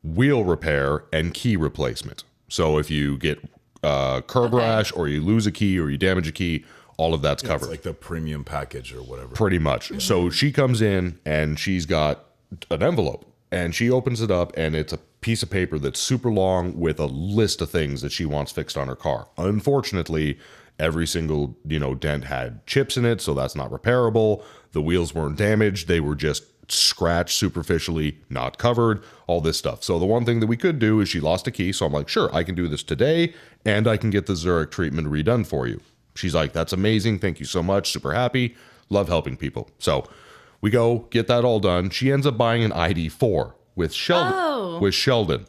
wheel repair, and key replacement. So if you get curb rash, or you lose a key, or you damage a key, all of that's covered. It's like the premium package or whatever. Pretty much. So she comes in and she's got an envelope, and she opens it up, and it's a piece of paper that's super long with a list of things that she wants fixed on her car. Unfortunately, every single, dent had chips in it, so that's not repairable. The wheels weren't damaged. They were just scratched superficially, not covered, all this stuff. So the one thing that we could do is she lost a key. So I'm like, sure, I can do this today, and I can get the Zurich treatment redone for you. She's like, that's amazing. Thank you so much. Super happy. Love helping people. So we go get that all done. She ends up buying an ID4 with Sheldon. Oh. With Sheldon.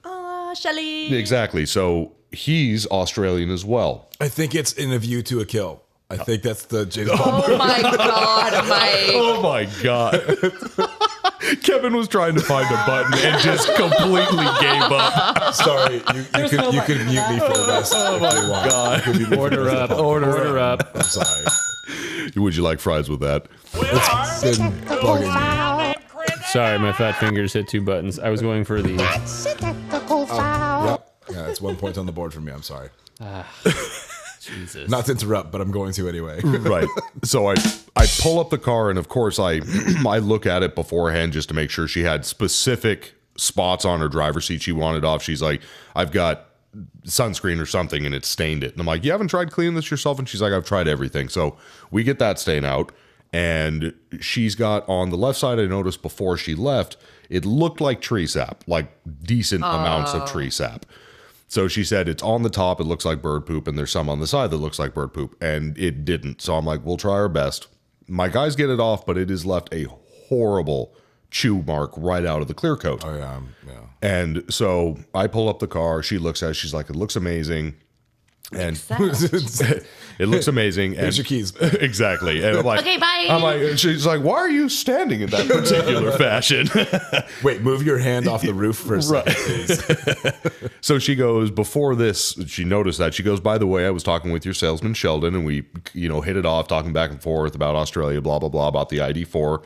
Oh, Shelly. Exactly. So he's Australian as well. I think it's In a View to a Kill. I think that's the James Bond. Oh my God, Mike. Oh my God. Kevin was trying to find a button and just completely gave up. Sorry, you could mute me for the rest. Oh my God. Order up. Order up. I'm sorry. Would you like fries with that? It's been bugging me. Sorry, my fat fingers hit 2 buttons. I was going for the... Yep. Yeah, it's 1 point on the board for me. I'm sorry. Jesus. Not to interrupt, but I'm going to anyway. Right. So I pull up the car, and of course I look at it beforehand just to make sure she had specific spots on her driver's seat she wanted off. She's like, I've got sunscreen or something and it stained it. And I'm like, you haven't tried cleaning this yourself? And she's like, I've tried everything. So we get that stain out, and she's got on the left side, I noticed before she left, it looked like tree sap, like decent amounts of tree sap. So she said it's on the top, it looks like bird poop, and there's some on the side that looks like bird poop, and it didn't. So I'm like, we'll try our best. My guys get it off, but it has left a horrible chew mark right out of the clear coat. Oh, yeah. And so I pull up the car, she looks at it, she's like, it looks amazing. And it looks amazing. Here's your keys. Exactly. And I'm like, Okay, bye. I'm like, she's like, why are you standing in that particular fashion? Wait, move your hand off the roof for a second, please. So she goes, before this, she noticed that. She goes, by the way, I was talking with your salesman, Sheldon, and we, hit it off, talking back and forth about Australia, blah, blah, blah, about the ID4.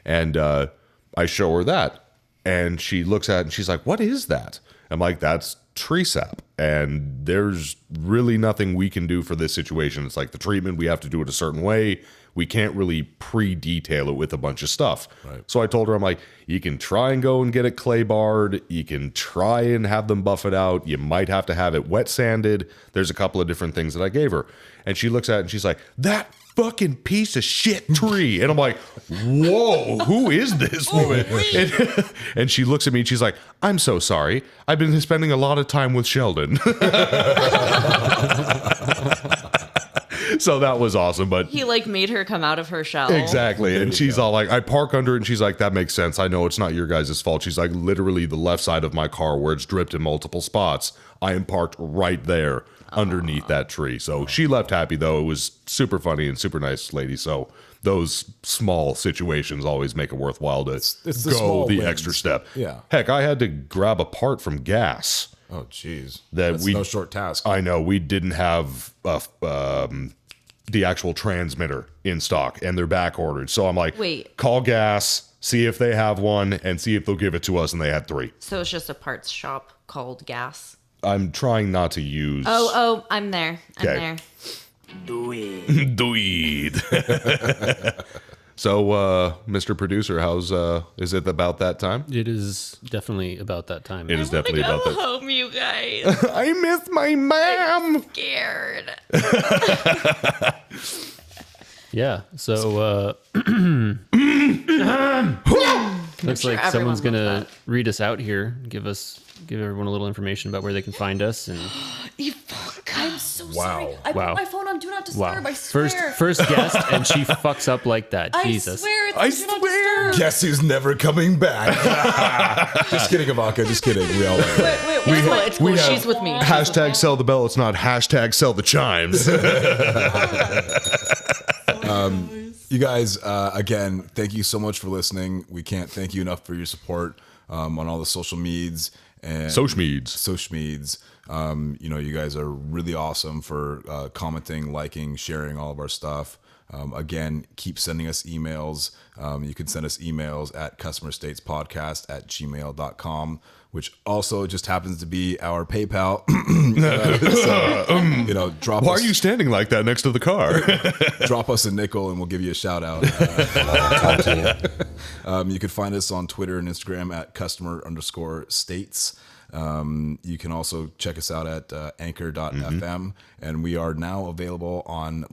And I show her that. And she looks at it and she's like, what is that? I'm like, that's tree sap. And there's really nothing we can do for this situation. It's like the treatment, we have to do it a certain way. We can't really pre-detail it with a bunch of stuff. Right. So I told her, I'm like, you can try and go and get it clay barred. You can try and have them buff it out. You might have to have it wet sanded. There's a couple of different things that I gave her. And she looks at it and she's like, that fucking piece of shit tree. And I'm like, whoa, who is this woman? And she looks at me and she's like, I'm so sorry. I've been spending a lot of time with Sheldon. So that was awesome. But He made her come out of her shell. exactly. And she's all like, I park under it, and she's like, that makes sense. I know it's not your guys' fault. She's like, literally the left side of my car where it's dripped in multiple spots, I am parked right there underneath that tree. So she left happy, though. It was super funny and super nice lady. So those small situations always make it worthwhile to It's the go small the wins. extra step. Yeah. Heck, I had to grab a part from gas. Oh, jeez. That's no short task. I know. We didn't have the actual transmitter in stock, and they're back ordered. So I'm like, Wait. Call gas, see if they have one, and see if they'll give it to us. And they had 3. So it's just a parts shop called Gas. I'm trying not to use. Oh, I'm there. I'm Okay. there. Do it. So, Mr. Producer, is it about that time? It is definitely about that time. It is definitely about that. Home, you guys. I miss my mom. Scared. Yeah. So looks sure like someone's everyone gonna loves read us out here. Give everyone a little information about where they can find us. And I'm so Wow. sorry. I Wow. put my phone on Do Not Disturb. wow, I swear. first guest, and she fucks up like that. I Jesus. swear it's I on Do Not Disturb. Guess who's never coming back? Just kidding, Ivanka. Just kidding. We all are. It's cool. She's with me. Hashtag sell the bell. It's not hashtag sell the chimes. You guys, again, thank you so much for listening. We can't thank you enough for your support on all the social meds and Social meds. Social meds. You guys are really awesome for commenting, liking, sharing all of our stuff. Again, keep sending us emails. You can send us emails at customerstatespodcast@gmail.com, which also just happens to be our PayPal. Drop Why us, are you standing like that next to the car? drop us a nickel and we'll give you a shout out. You can find us on Twitter and Instagram at customer_states. You can also check us out at anchor.fm, and we are now available on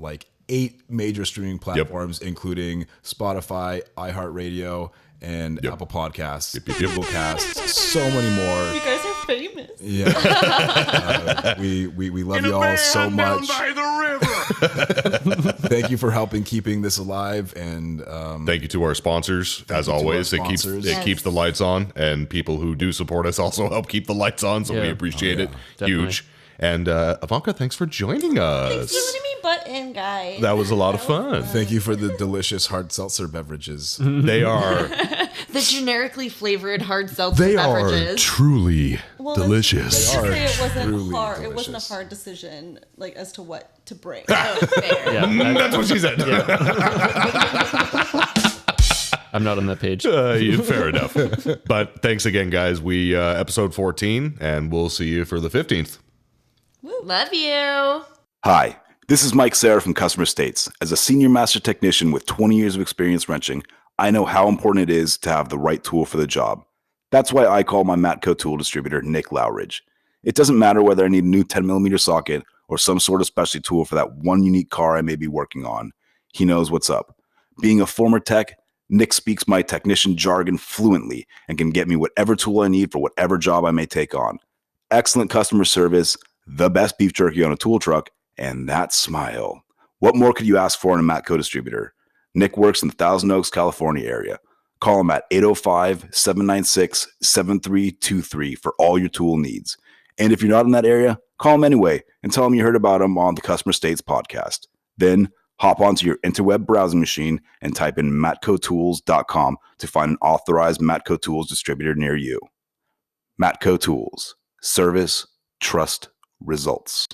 8 major streaming platforms, including Spotify, iHeartRadio, and Apple Podcasts, Google Casts, so many more. You guys are famous. Yeah. We love you all so much. Thank you for helping keeping this alive, and thank you to our sponsors. As you to always, our it sponsors. keeps the lights on, and people who do support us also help keep the lights on. So we appreciate it. Definitely. Huge. And Ivanka, thanks for joining us. Thanks for letting me butt in, guys. That was a lot of fun. Thank you for the delicious hard seltzer beverages. They are. The generically flavored hard seltzer They are beverages. truly Well, delicious. Let's just say it wasn't truly hard. It delicious. wasn't a hard decision, like as to what to bring. Oh, fair. Yeah, That's what she said. I'm not on that page. Fair enough. But thanks again, guys. We episode 14, and we'll see you for the 15th. Love you. Hi, this is Mike Serra from Customer States. As a senior master technician with 20 years of experience wrenching, I know how important it is to have the right tool for the job. That's why I call my Matco tool distributor Nick Lowridge. It doesn't matter whether I need a new 10mm socket or some sort of specialty tool for that one unique car I may be working on. He knows what's up. Being a former tech, Nick speaks my technician jargon fluently and can get me whatever tool I need for whatever job I may take on. Excellent customer service, the best beef jerky on a tool truck, and that smile. What more could you ask for in a Matco distributor? Nick works in the Thousand Oaks, California area. Call him at 805-796-7323 for all your tool needs. And if you're not in that area, call him anyway and tell him you heard about him on the Customer States podcast. Then hop onto your interweb browsing machine and type in matcotools.com to find an authorized Matco Tools distributor near you. Matco Tools. Service, trust, results.